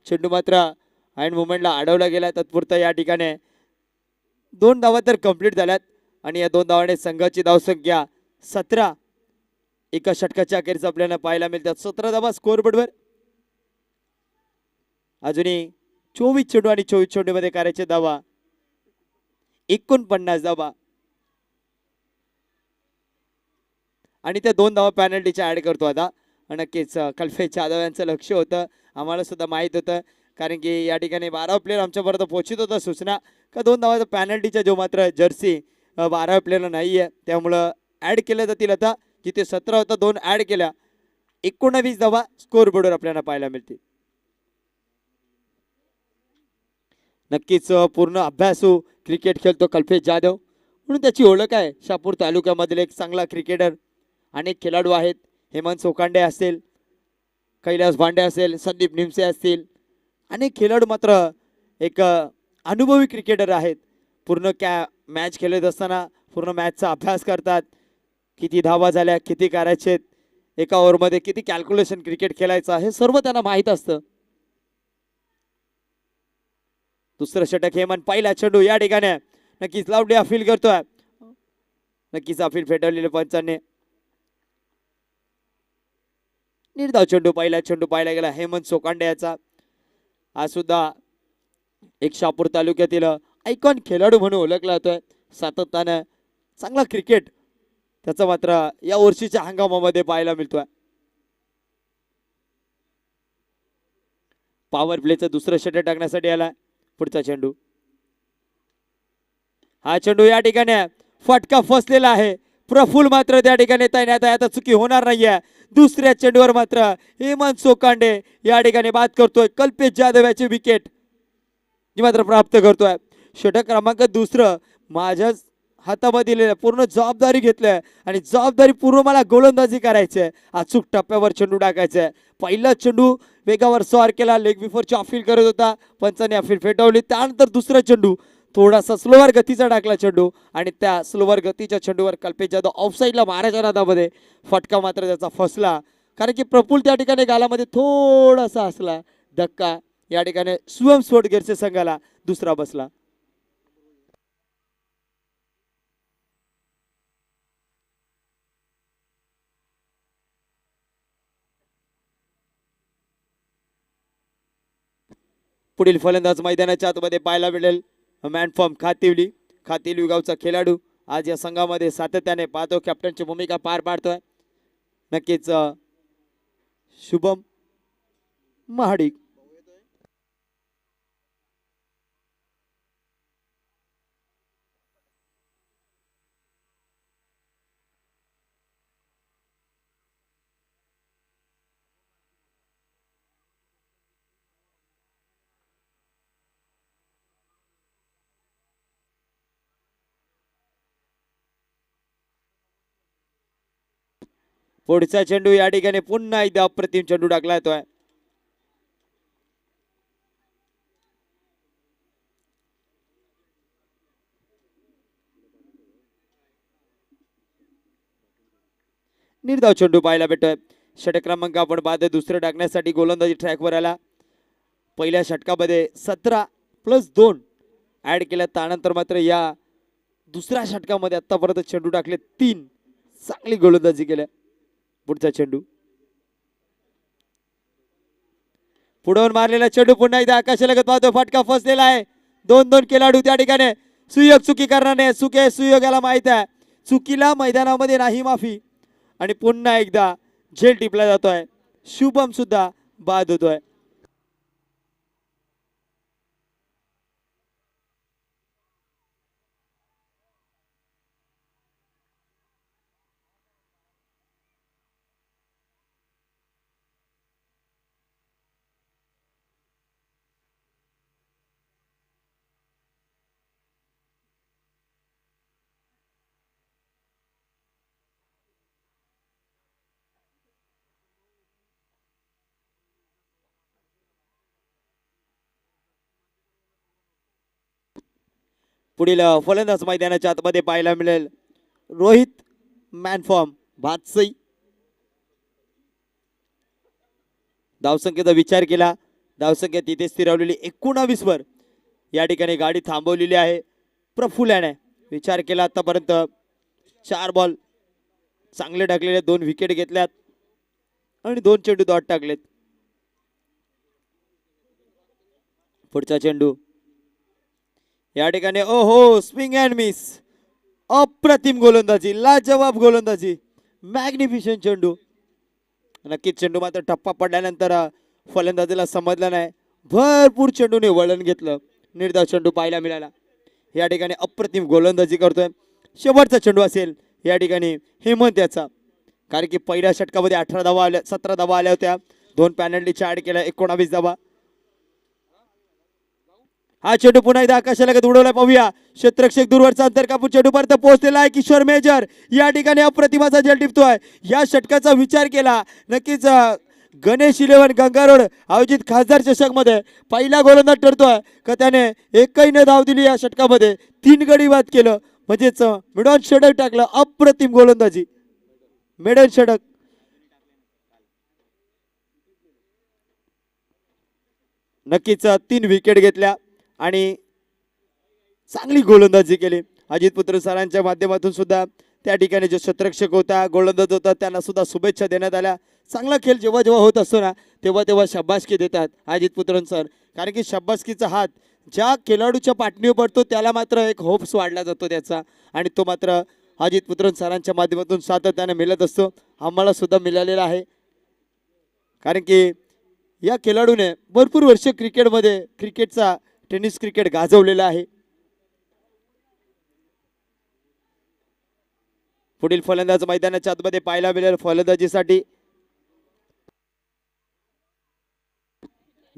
चेंडू मात्र हँड मुवमेंटला अडवला गेला. तत्पुरता या ठिकाणी 2 धावा तर कंप्लीट झाल्यात आणि या 2 धावाने संघाची धावसंख्या 17 एका षटकाच्या अखेरच आपल्याला पाहायला मिळतात. 17 धावा स्कोअरबोर्डवर. अजूनही 24 चेंडू आणि 24 चेंडूमध्ये करायचे धावा 49 धावा आणि त्या 2 धावा पॅनल्टीच्या ऍड करतो आता. नक्कीच कल्पेश जाधव यांचं लक्ष होतं, आम्हाला सुद्धा माहीत होतं, कारण की या ठिकाणी 12 प्लेयर आमच्यापर्यंत पोहोचत होता सूचना का 2 धावाचा पॅनल्टीच्या जो मात्र जर्सी 12 प्लेयरला नाही आहे त्यामुळं ऍड केल्या जातील. आता जिथे 17 होता 2 ऍड केल्या 19 धावा स्कोअरबोर्डवर आपल्याला पाहायला मिळतील. नक्कीच पूर्ण अभ्यासू क्रिकेट खेळतो कल्पेश जाधव म्हणून त्याची ओळख आहे. शहापूर तालुक्यामधील एक चांगला क्रिकेटर. अनेक खेळाडू आहेत, हेमंत सोकांडे असेल, कैलास भांडे असेल, संदीप निमसे असतील, अनेक खेळाडू मात्र एक अनुभवी क्रिकेटर आहेत. पूर्ण मॅच खेळत असताना पूर्ण मॅचचा अभ्यास करतात. किती धावा झाल्या, किती करायचे, एका ओव्हरमध्ये किती कॅल्क्युलेशन क्रिकेट खेळायचं हे सर्व त्यांना माहीत असतं. दुसरं षटक हेमंत. पहिला चेंडू या ठिकाणी नक्कीच लावडी अपील करतोय. नक्कीच अपील फेटाळलेले पंचांनी. निर्धाव चेंडू, पहिला चेंडू पाहिला गेला हेमंत सोकांडे याचा. हा सुद्धा एक शहापूर तालुक्यातील आयकॉन खेळाडू म्हणून ओळखला जातोय. सातत्यानं चांगला क्रिकेट त्याचा मात्र या वर्षीच्या हंगामामध्ये पाहायला मिळतोय. पॉवर प्लेचं दुसरं षटक टाकण्यासाठी आला पुढचा चेंडू. हा चेंडू या ठिकाणी फटका फसलेला आहे. प्रफुल मात्र त्या ठिकाणी तैनात आहे, आता चुकी होणार नाहीये. दुसऱ्या चेंडूवर मात्र हेमंत सोकांडे या ठिकाणी बाद करतोय. कल्पेश जाधव याची विकेट जी मात्र प्राप्त करतोय. षटक क्रमांक दुसरं माझ्याच हातामध्ये पूर्ण जबाबदारी घेतली आणि जबाबदारी पूर्ण मला गोलंदाजी करायची आहे. अचूक टप्प्यावर चेंडू टाकायचा आहे. पहिला चेंडू वेगावर स्वार केला, लेग बिफोरची अपील करत होता, पंचाने अपील फेटाळली. त्यानंतर दुसरा चेंडू थोडासा स्लोवर गतीचा टाकला चेंडू आणि त्या स्लोवर गतीच्या चेंडूवर कल्पेश जाधव ऑफसाईडला मारायच्या नादामध्ये फटका मात्र त्याचा फसला, कारण की प्रफुल त्या ठिकाणी गालामध्ये थोडासा असला धक्का. या ठिकाणी स्वयंस्फोट गिरचे संघाला दुसरा बसला. पुढील फलंदाज मैदानाच्या आतमध्ये पाहायला मिळेल मॅन फ्रॉम खातिवली. खातिवली गावचा खेळाडू आज या संघामध्ये सातत्याने पाहतो कॅप्टनची भूमिका पार पाडतोय. नक्कीच शुभम महाडिक. पुढचा चेंडू या ठिकाणी पुन्हा एकदा अप्रतिम चेंडू टाकला येतोय. निर्धाव चेंडू पाहायला भेटतोय. षटक क्रमांक आपण बाद दुसरं टाकण्यासाठी गोलंदाजी ट्रॅकवर आला. पहिल्या षटकामध्ये 17+2 ऍड केल्या. त्यानंतर मात्र या दुसऱ्या षटकामध्ये आतापर्यंत चेंडू टाकले 3. चांगली गोलंदाजी केल्या. पुढचा चेंडू पुढून मारलेला चेंडू पुन्हा एकदा आकाशालगत पाहतो. फटका फसलेला आहे. 2-2 खेळाडू त्या ठिकाणी. सुयोग चुकी करणार नाही. सुयोगाला माहित आहे चुकीला मैदानामध्ये नाही माफी. आणि पुन्हा एकदा झेल टिपला जातोय. शुभम सुद्धा बाद होतोय. पुढील फलंदाज मैदानाच्या आतमध्ये पाहायला मिळेल रोहित मॅनफॉर्म भातसई. धावसंख्येचा विचार केला. धावसंख्या तिथे स्थिरावलेली 19 वर या ठिकाणी गाडी थांबवलेली आहे. प्रफुल्लाने विचार केला. आतापर्यंत 4 बॉल चांगले टाकलेले, 2 विकेट घेतल्यात आणि 2 चेंडू डॉट टाकलेत. पुढचा चेंडू या ठिकाणी ओहो स्विंग अँड मिस. अप्रतिम गोलंदाजी, लाजवाब गोलंदाजी, मॅग्निफिशंट चेंडू. नक्कीच चेंडू मात्र टप्पा पडल्यानंतर फलंदाजीला समजला नाही. भरपूर चेंडूने वळण घेतलं. निर्धाव चेंडू पाहायला मिळाला. या ठिकाणी अप्रतिम गोलंदाजी करतोय. शेवटचा चेंडू असेल या ठिकाणी हेमंत याचा, कारण की पहिल्या षटकामध्ये 18 धावा आल्या, 17 धावा आल्या होत्या. 2 पॅनल्टीच्या ऍड केल्या, 19 धावा. हा चेंडू पुन्हा एकदा आकाशाला उडवला. पाहूया क्षेत्ररक्षक दूरवरचा अंतर कापून चेंडू पर्यंत पोहोचलेला आहे. किशोर मेजर या ठिकाणी अप्रतिमाचा झेल टिपतोय. या षटकाचा विचार केला नक्कीच. गणेश 11 गंगारोड आयोजित खासदार चषक मध्ये पहिला गोलंदाज ठरतोय का त्याने एकही न धाव दिली. या षटकामध्ये 3 गडी बाद केलं, म्हणजेच मिडॉन षटक टाकलं. अप्रतिम गोलंदाजी, मिडॉन षटक. नक्कीच 3 विकेट घेतल्या आणि चांगली गोलंदाजी केली. अजित पुत्र सरांच्या माध्यमातून सुद्धा त्या ठिकाणी जो क्षेत्ररक्षक होता, गोलंदाज होता, त्यांना सुद्धा शुभेच्छा देण्यात आल्या. चांगला खेळ जेव्हा जेव्हा होत असतो ना तेव्हा शाबासकी देतात अजित पुत्रन सर, कारण की शाबासकीचा हात ज्या खेळाडूच्या पाठणीवर पडतो त्याला मात्र एक होप्स वाढला जातो त्याचा, आणि तो मात्र अजित पुत्रन सरांच्या माध्यमातून सातत्याने मिळत असतो. आम्हाला सुद्धा मिळालेला आहे, कारण की या खेळाडूने भरपूर वर्ष क्रिकेटमध्ये टेनिस क्रिकेट गाजवलेला आहे. पुढील फलंदाज मैदानाच्या आतमध्ये पाहायला मिळेल फलंदाजीसाठी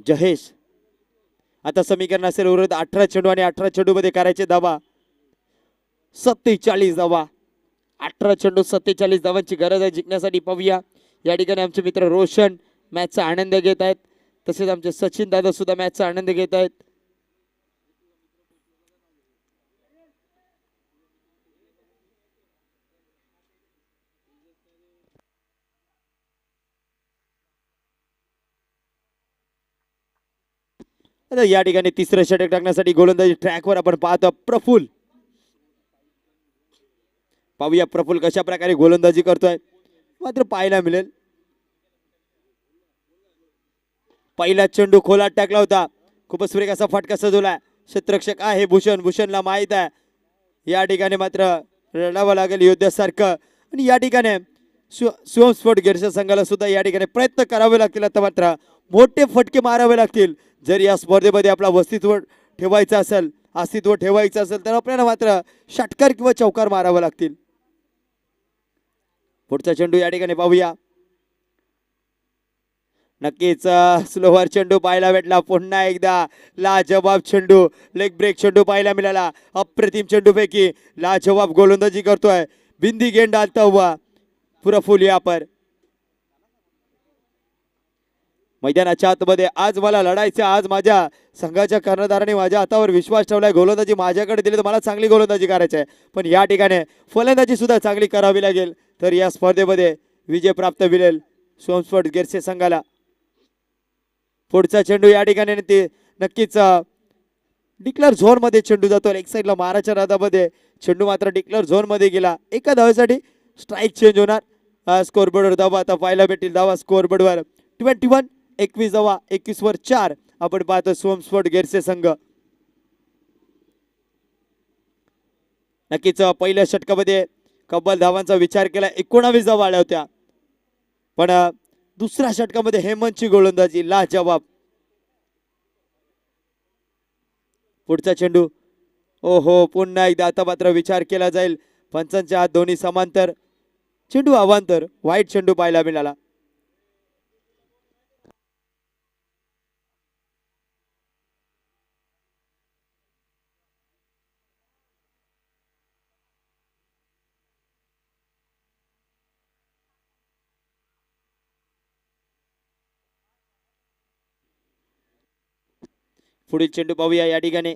जहेश. आता समीकरण असेल उर्वरित 18 चेंडू आणि 18 चेंडू मध्ये करायचे धावा 47 धावा. 18 चेंडू 47 धावांची गरज आहे जिंकण्यासाठी. पाहूया या ठिकाणी आमचे मित्र रोशन मॅचचा आनंद घेत आहेत, तसेच आमचे सचिन दादा सुद्धा मॅचचा आनंद घेत आहेत. या ठिकाणी तिसरं षटक टाकण्यासाठी गोलंदाजी ट्रॅकवर आपण पाहतो प्रफुल. पाहूया प्रफुल कशा प्रकारे गोलंदाजी करतोय. मात्र पाहायला मिळेल पहिला चेंडू खोलात टाकला होता. खूपच सुरेख असा फटका सजवला. क्षेत्ररक्षक आहे भूषणला माहित आहे या ठिकाणी मात्र रडावं लागेल योद्ध्यासारखं. आणि या ठिकाणी शिवम स्पोर्ट गिरशा संघाला सुद्धा या ठिकाणी प्रयत्न करावे लागतील. आता मात्र मोठे फटके मारावे लागतील जर या स्पर्धेमध्ये आपला अस्तित्व ठेवायचं असेल तर आपल्याला मात्र षटकार किंवा चौकार मारावे लागतील. पुढचा चेंडू या ठिकाणी पाहूया. नक्कीच स्लोवर चेंडू पाहायला भेटला. पुन्हा एकदा लाजवाब चेंडू, लेग ब्रेक चेंडू पाहायला मिळाला. अप्रतिम चेंडूपैकी लाजवाब गोलंदाजी करतोय. बिंदी गेंद डालता हुआ प्रफुल यहाँ पर. मैदानाच्या आतमध्ये आज मला लढायचं. आज माझ्या संघाच्या कर्णधाराने माझ्या हातावर विश्वास ठेवलाय. गोलंदाजी माझ्याकडे दिली तर मला चांगली गोलंदाजी करायची आहे, पण या ठिकाणी फलंदाजी सुद्धा चांगली करावी लागेल तर या स्पर्धेमध्ये विजय प्राप्त होईल सोमस्पोर्ट गिरसे संघाला. पुढचा चेंडू या ठिकाणी ते नक्कीच डिक्लेअर झोन मध्ये चेंडू जातो. एक साईडला माराच्या राधामध्ये चेंडू मात्र डिक्लेअर झोन मध्ये गेला. एका धावेसाठी स्ट्राईक चेंज होणार. स्कोरबोर्डवर धावा आता पाहायला भेटतील. धावा स्कोरबोर्डवर 21, 21 धावा, 21 वर 4. आपण पाहतो सोमस्पोर्ट गिरसे संघ. नक्कीच पहिल्या षटकामध्ये कब्बल धावांचा विचार केला 19 धावा आल्या होत्या. पण दुसऱ्या षटकामध्ये हेमंतची गोलंदाजी लाजवाब. पुढचा चेंडू ओहो पुन्हा एकदा आता मात्र विचार केला जाईल. पंचांच्या हात दोन्ही समांतर. चेंडू अवांतर वाईट चेंडू पाहायला मिळाला. पुढील चेंडू पाहूया या ठिकाणी.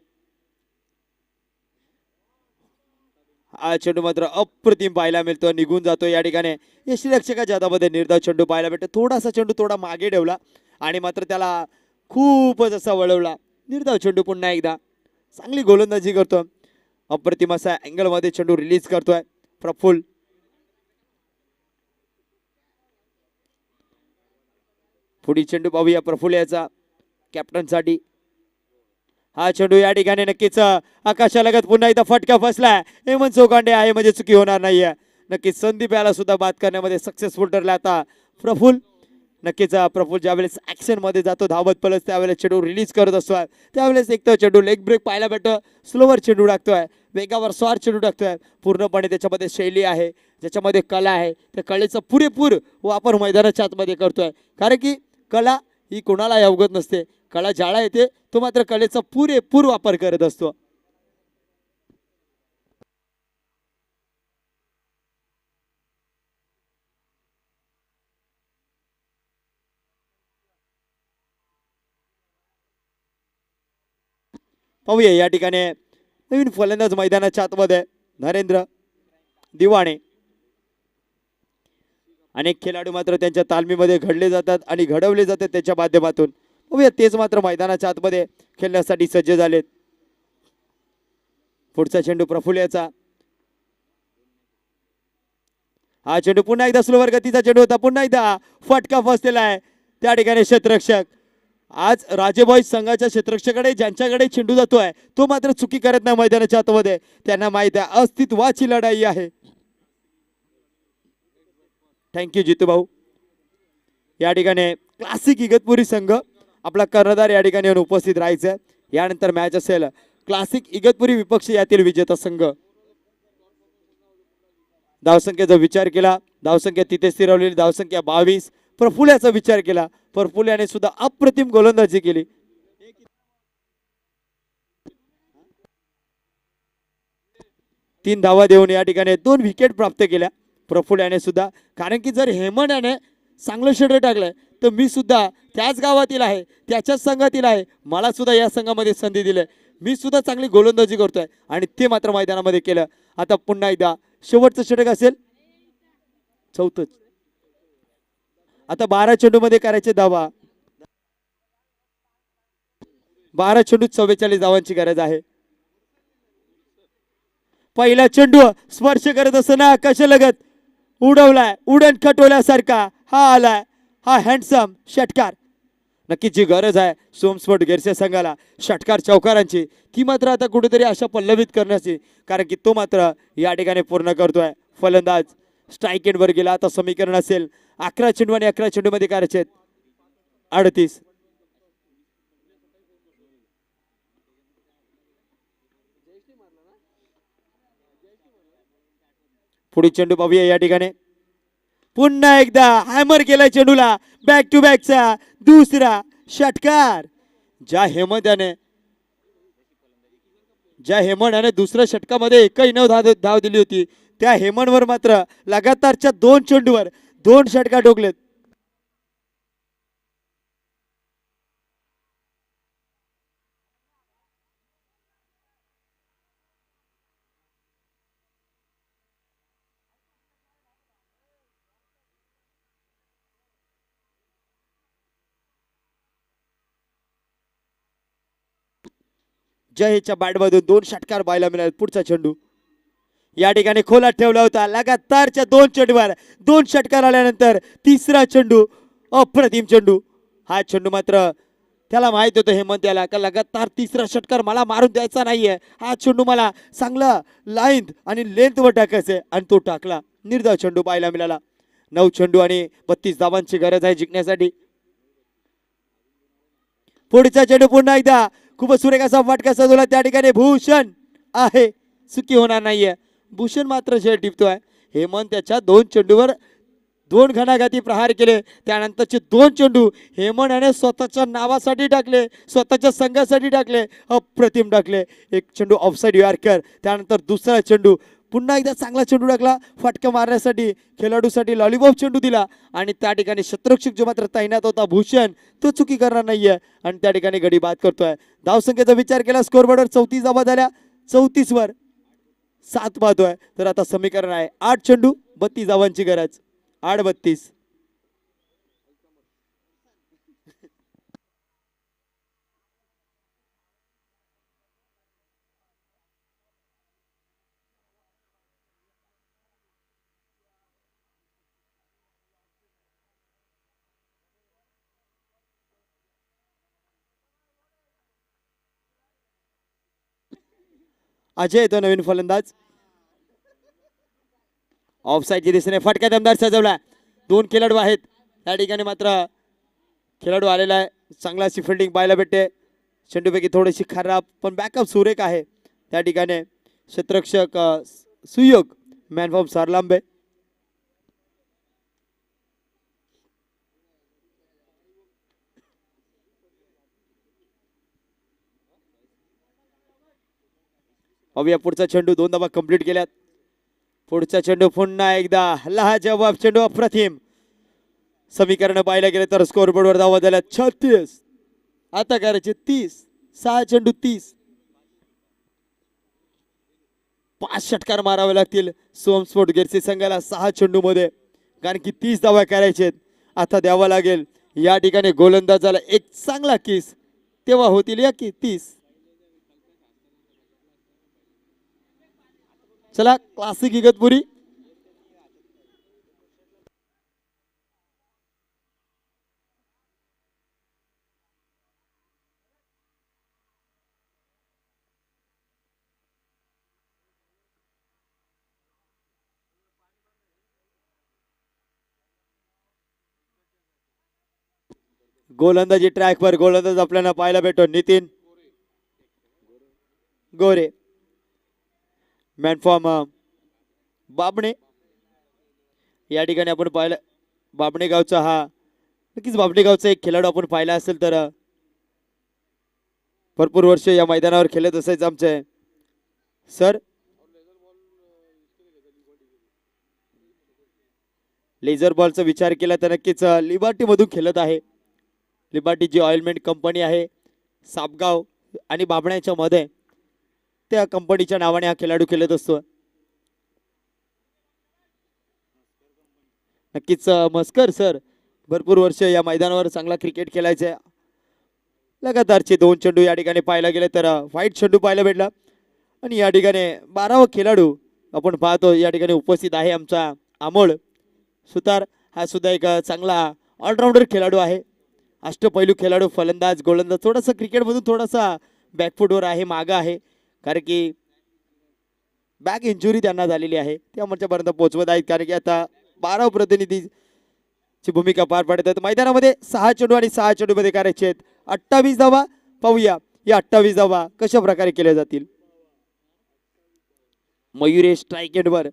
हा चेंडू मात्र अप्रतिम पाहायला मिळतो. निघून जातो या ठिकाणी. यष्टीरक्षकाच्या हातामध्ये निर्धाव चेंडू पाहायला भेटतो. थोडासा चेंडू थोडा मागे ठेवला आणि मात्र त्याला खूपच असा वळवला. निर्धाव चेंडू पुन्हा एकदा चांगली गोलंदाजी करतो. अप्रतिम असा अँगल मध्ये चेंडू रिलीज करतोय प्रफुल्ल. पुढील चेंडू पाहूया प्रफुल्ल याचा कॅप्टनसाठी. हा चेंडू या ठिकाणी नक्कीच आकाशालगत पुन्हा एकदा फटका फसलाय. हेमंत चौकांडे आहे म्हणजे चुकी होणार नाहीये. नक्कीच संदीप याला सुद्धा बाद करण्यामध्ये सक्सेसफुल ठरला आता प्रफुल्ल. नक्कीच प्रफुल्ल ज्यावेळेस ऍक्शन मध्ये जातो धावत पलस त्यावेळेस चेंडू रिलीज करत असतो. त्यावेळेस एक तर चेंडू लेग ब्रेक पाहायला भेटतो. स्लोवर चेंडू टाकतोय. वेगावर स्वार चेंडू टाकतोय. पूर्णपणे त्याच्यामध्ये शैली आहे, ज्याच्यामध्ये कला आहे. त्या कलेचा पुरेपूर वापर मैदानाच्या आतमध्ये करतोय. कारण की कला ही कोणालाही अवगत नसते. कला ज्याला येते तो मात्र कलेचा पुरेपूर वापर करत असतो. पाहूया या ठिकाणी नवीन फलंदाज मैदानाच्या आतमध्ये नरेंद्र दिवाणे. अनेक खेळाडू मात्र त्यांच्या तालमीमध्ये घडले जातात आणि घडवले जातात त्याच्या माध्यमातून. पाहूया तेच मात्र मैदानाच्या आतमध्ये खेळण्यासाठी सज्ज झालेत. पुढचा चेंडू प्रफुल्ल याचा. हा चेंडू पुन्हा एकदा स्लोवर गतीचा चेंडू होता. पुन्हा एकदा फटका फसलेला आहे त्या ठिकाणी क्षेत्ररक्षक. आज राजेभाई संघाच्या क्षेत्ररक्षकाकडे ज्यांच्याकडे चेंडू जातोय तो मात्र चुकी करत नाही मैदानाच्या आतमध्ये. त्यांना माहित आहे अस्तित्वाची लढाई आहे. थँक्यू जितू भाऊ. या ठिकाणी क्लासिक इगतपुरी संघ आपला कर्णधार या ठिकाणी येऊन उपस्थित राहायचं. यानंतर मॅच असेल क्लासिक इगतपुरी विपक्ष यातील विजेता संघ. धावसंख्येचा विचार केला. धावसंख्या तिथे स्थिरवलेली. धावसंख्या 22. प्रफुल्ल याचा विचार केला. प्रफुल्ल याने सुद्धा अप्रतिम गोलंदाजी केली. 3 धावा देऊन या ठिकाणी 2 विकेट प्राप्त केल्या प्रफुल्ल याने सुद्धा. कारण की जर हेमंत याने चांगलं षटक टाकलंय तर मी सुद्धा त्याच गावातील आहे, त्याच्याच संघातील आहे. मला सुद्धा या संघामध्ये संधी दिली. मी सुद्धा चांगली गोलंदाजी करतोय आणि ते मात्र मैदानामध्ये केलं. आता पुन्हा एकदा शेवटचं षटक असेल चौथंच. आता 12 चेंडू मध्ये करायचे धावा. 12 चेंडूत 44 धावांची गरज आहे. पहिला चेंडू स्पर्श करत असताना आकाशालगत उडवलाय. उडण खटवल्यासारखा हा आलाय. हा हँडसम षटकार. नक्कीच जी गरज आहे सोमस्पोर्ट गिरसे संघाला षटकार चौकारांची ती मात्र आता कुठेतरी अशा पल्लवित करण्याची. कारण की तो मात्र या ठिकाणी पूर्ण करतोय. फलंदाज स्ट्राईक एंडवर गेला. आता समीकरण असेल 11 चेंडू आणि 11 चेंडू मध्ये करायचे 38. पुढील चेंडू पाहूया या ठिकाणी. पुन्हा एकदा हॅमर केलाय चेंडूला. बॅक टू बॅकचा दुसरा षटकार. ज्या हेमंत याने दुसऱ्या षटकामध्ये एकही न धाव दिली होती त्या हेमंतवर मात्र लगातारच्या 2 चेंडूवर 2 षटकार ठोकलेत. जयच्या बॅटमधून 2 षटकार पाहायला मिळाले. पुढचा चेंडू या ठिकाणी खोलात ठेवला होता. लगातारच्या 2 चेंडूवर 2 षटकार आल्यानंतर तिसरा चेंडू, अप्रतिम चेंडू. हा चेंडू मात्र त्याला माहित होतं हेमंत याला का लगातार तिसरा षटकार मला मारून द्यायचा नाहीये. हा चेंडू मला चांगला लाईन आणि लेंथवर टाकायचंय आणि तो टाकला. निर्धाव चेंडू पाहायला मिळाला. 9 चेंडू आणि 32 धावांची गरज आहे जिंकण्यासाठी. पुढचा चेंडू पुन्हा एकदा खूप सुरेख असा फटका सजवला. त्या ठिकाणी भूषण आहे, चुकी होणार नाहीये. भूषण मात्र झेल टिपतोय. हेमंत त्याच्या 2 चेंडूवर 2 घणाघाती प्रहार केले. त्यानंतरचे 2 चेंडू हेमंत याने स्वतःच्या नावासाठी टाकले, स्वतःच्या संघासाठी टाकले, अप्रतिम टाकले. एक चेंडू ऑफसाईड यॉर्कर. त्यानंतर दुसरा चेंडू पुन्हा एकदा चांगला चेंडू टाकला. फटका मारण्यासाठी खेळाडूसाठी लॉलीपॉप चेंडू दिला आणि त्या ठिकाणी शतरक्षक जो मात्र तैनात होता भूषण, तो चुकी करणार नाहीये आणि त्या ठिकाणी गडी बाद करतोय. धावसंख्येचा विचार केला स्कोरबोर्डवर 34 धावा झाल्या. 34 वर 7 पाहतोय. तर आता समीकरण आहे 8 चेंडू 32 धावांची गरज. 8-32. अजय येतो नवीन फलंदाज. ऑफसाईडच्या दिशेने फटका दमदार सजवला. 2 खेळाडू आहेत त्या ठिकाणी, मात्र खेळाडू आलेला आहे. चांगला अशी फिल्डिंग पाहायला भेटते. चेंडूपैकी थोडीशी खराब पण बॅकअप सुरेख आहे. त्या ठिकाणी क्षेत्ररक्षक सुयोग मॅन फ्रॉम सारलांबे. पाहूया पुढचा चेंडू. 2 धावा कंप्लीट केल्यात. पुढचा चेंडू पुन्हा एकदा लाजवाब चेंडू, अप्रतिम. समीकरण पाहायला गेले तर स्कोरबोर्डवर धावा झाल्या 36. आता करायचे 30. 6 चेंडू 30. 5 षटकार मारावे लागतील सोम स्पोर्ट गिरसी संघाला 6 चेंडू मध्ये, कारण की 30 धावा करायचे. आता द्यावा लागेल या ठिकाणी गोलंदाजाला एक चांगला किस, तेव्हा होतील या की 30. चला क्लासिक इगतपुरी. गोलंदाजी ट्रॅकवर गोलंदाज आपल्याला पाहायला भेटतो नितीन गोरे. मॅन फॉर्म बाबणे. या ठिकाणी आपण पाहिलं बाबणे गावचा, हा नक्कीच बाबणे गावचा एक खेळाडू आपण पाहिला असेल तर भरपूर वर्ष या मैदानावर खेळत असायचं आमचे सर. लेझर बॉलचा विचार केला तर नक्कीच लिबर्टी मधून खेळत आहे. लिबर्टी जी ऑइलमेंट कंपनी आहे सापगाव आणि बाबण्याच्या मध्ये, त्या कंपनीच्या नावाने हा खेळाडू खेळत असतो. नक्कीच मस्कर सर भरपूर वर्ष या मैदानावर चांगला क्रिकेट खेळायचे. लगातारचे 2 चेंडू या ठिकाणी पाहायला गेले तर व्हाईट चेंडू पाहायला भेटला. आणि या ठिकाणी 12वा खेळाडू आपण पाहतो या ठिकाणी उपस्थित आहे आमचा अमोल सुतार. हा सुद्धा एक चांगला ऑलराऊंडर खेळाडू आहे. अष्टपैलू खेळाडू, फलंदाज, गोलंदाज. थोडासा क्रिकेटमधून थोडासा बॅकफुटवर आहे, मागं आहे, कारण की बॅक इंजुरी त्यांना झालेली आहे. त्या मंचापर्यंत पोहोचवत आहेत, कारण की आता 12 प्रतिनिधीची भूमिका पार पडतात. मैदानामध्ये 6 चेंडू आणि 6 चेंडू मध्ये करायचे आहेत 28 धावा. पाहूया या 28 धावा कशा प्रकारे केल्या जातील. मयुरेश स्ट्राईक एंडवर.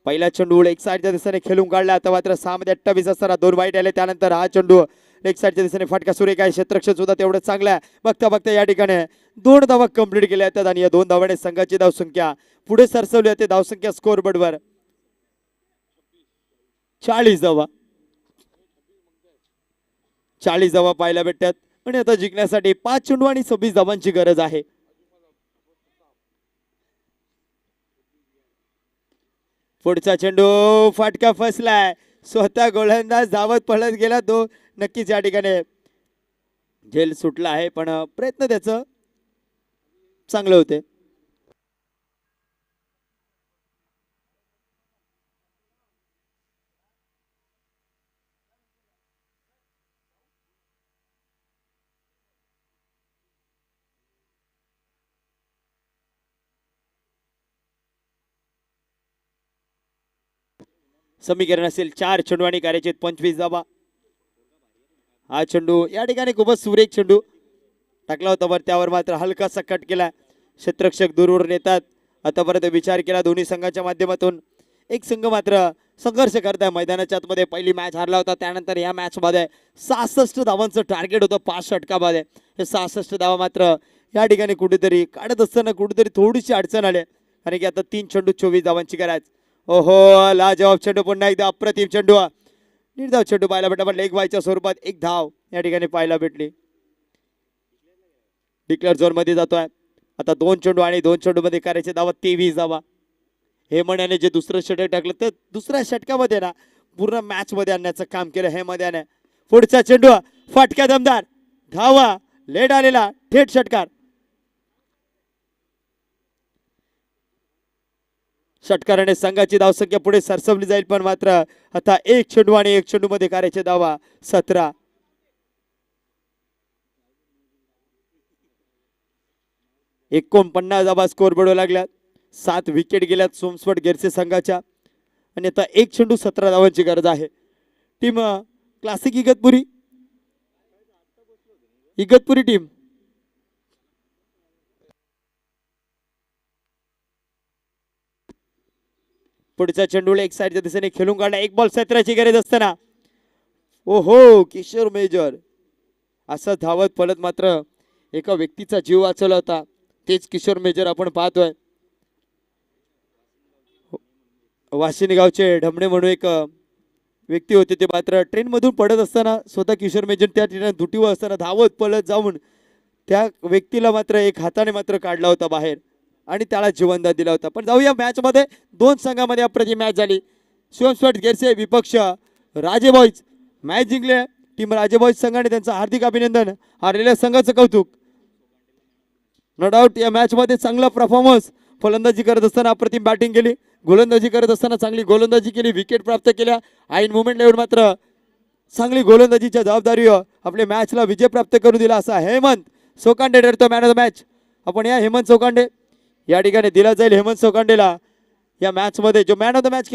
पहिला चेंडू लेग साईडच्या दिशेने खेळून काढला. आता मात्र 6 मध्ये 28 असताना 2 वाईट आले. त्यानंतर हा चेंडू लेग साईडच्या दिशेने फटका सुरेख आहे. क्षेत्ररक्षक सुद्धा तेवढं चांगला आहे. बघता बघता या ठिकाणी 2 धावा कंप्लीट केल्या जातात आणि या 2 धावाने संघाची धावसंख्या पुढे सरसवली जाते. धावसंख्या स्कोरबोर्डवर 40 धावा. 40 धावा पाहायला भेटतात आणि आता जिंकण्यासाठी 5 चेंडू आणि 26 धावांची गरज आहे. पुढचा चेंडू फटका फसलाय. स्वतः गोलंदाज धावत पळत गेला. तो नक्कीच या ठिकाणी झेल सुटला आहे, पण प्रयत्न त्याचं चांगले होते. समीकरण असेल 4 चेंडू आणि करायचे 25 धावा. हा चेंडू या ठिकाणी खूपच सुरेख चेंडू टाकला होता, वर त्यावर मात्र हलकासा कट केला. क्षेत्ररक्षक दूरवरून येतात. आतापर्यंत विचार केला दोन्ही संघाच्या माध्यमातून. एक संघ मात्र संघर्ष करताय मैदानाच्या आतमध्ये. पहिली मॅच हारला होता, त्यानंतर या मॅच मध्ये 66 धावांचं टार्गेट होतं 5 षटकामध्ये. हे 66 धावा मात्र या ठिकाणी कुठेतरी काढत असताना कुठेतरी थोडीशी अडचण आली, कारण की आता 3 चेंडू 24 धावांची गरज. ओहो, लाजवाब चेंडू, पुन्हा एकदा अप्रतिम चेंडू. निर्धाव चेंडू पाहायला भेटला, पण लेग बायच्या स्वरूपात एक धाव या ठिकाणी पाहायला भेटली. डिक्लेअर झोन मध्ये जातोय आता. 2 चेंडू आणि 2 चेंडू मध्ये करायचे धावा 23 धावा. हेमंड्याने जे दुसरं षटक टाकलं तर दुसऱ्या षटकामध्ये ना पूर्ण मॅच मध्ये आणण्याचं काम केलं हेमंड्याने. पुढचा चेंडू फटका दमदार, धावा लेट आलेला, थेट षटकार. षटकाराने संघाची धावसंख्या पुढे सरसवली जाईल, पण मात्र आता 1 चेंडू आणि 1 चेंडू मध्ये करायचे धावा 17. 49 धावा स्कोर बोर्डवर लागल्यात. 7 विकेट गेल्यात सोमस्पट गिरसे संघाच्या, आणि आता 1 चेंडू 17 धावांची गरज आहे. Team classic Igatpuri team. पुढच्या चेंडूला एक साईडच्या दिशेने खेळून काढला. 1 बॉल 17ची गरज असताना ओहो, किशोर मेजर असं धावत पळत मात्र एका व्यक्तीचा जीव वाचवला होता. तेच किशोर मेजर आपण पाहतोय. वाशिनी गावचे ढमणे म्हणून एक व्यक्ती होते, ते मात्र ट्रेन मधून पडत असताना स्वतः किशोर मेजर त्या ठिकाणी दुटीवर असताना धावत पळत जाऊन त्या व्यक्तीला मात्र एक हाताने मात्र काढला होता बाहेर आणि त्याला जीवनदान दिला होता. पण जाऊया मॅच मध्ये. 2 संघामध्ये अप्रतिम मॅच झाली. शिवमस्पट गिरसे विपक्ष राजे बॉईज मॅच जिंकले. टीम राजे बॉईज संघाने त्यांचं हार्दिक अभिनंदन. हारलेल्या संघाचं कौतुक. नो डाऊट या मॅच मध्ये चांगला परफॉर्मन्स. फलंदाजी करत असताना अप्रतिम बॅटिंग केली, गोलंदाजी करत असताना चांगली गोलंदाजी केली, विकेट प्राप्त केल्या. ऐन मुवमेंट येऊन मात्र चांगली गोलंदाजीच्या जबाबदारीवर आपल्या मॅचला विजय प्राप्त करून दिला असा हेमंत सोकांडे ठरतो मॅन ऑफ द मॅच. आपण या हेमंत सोकांडे या ठिकाणी दिला जाईल हेमंत सोकांडेला या मॅच मध्ये जो मॅन ऑफ द मॅच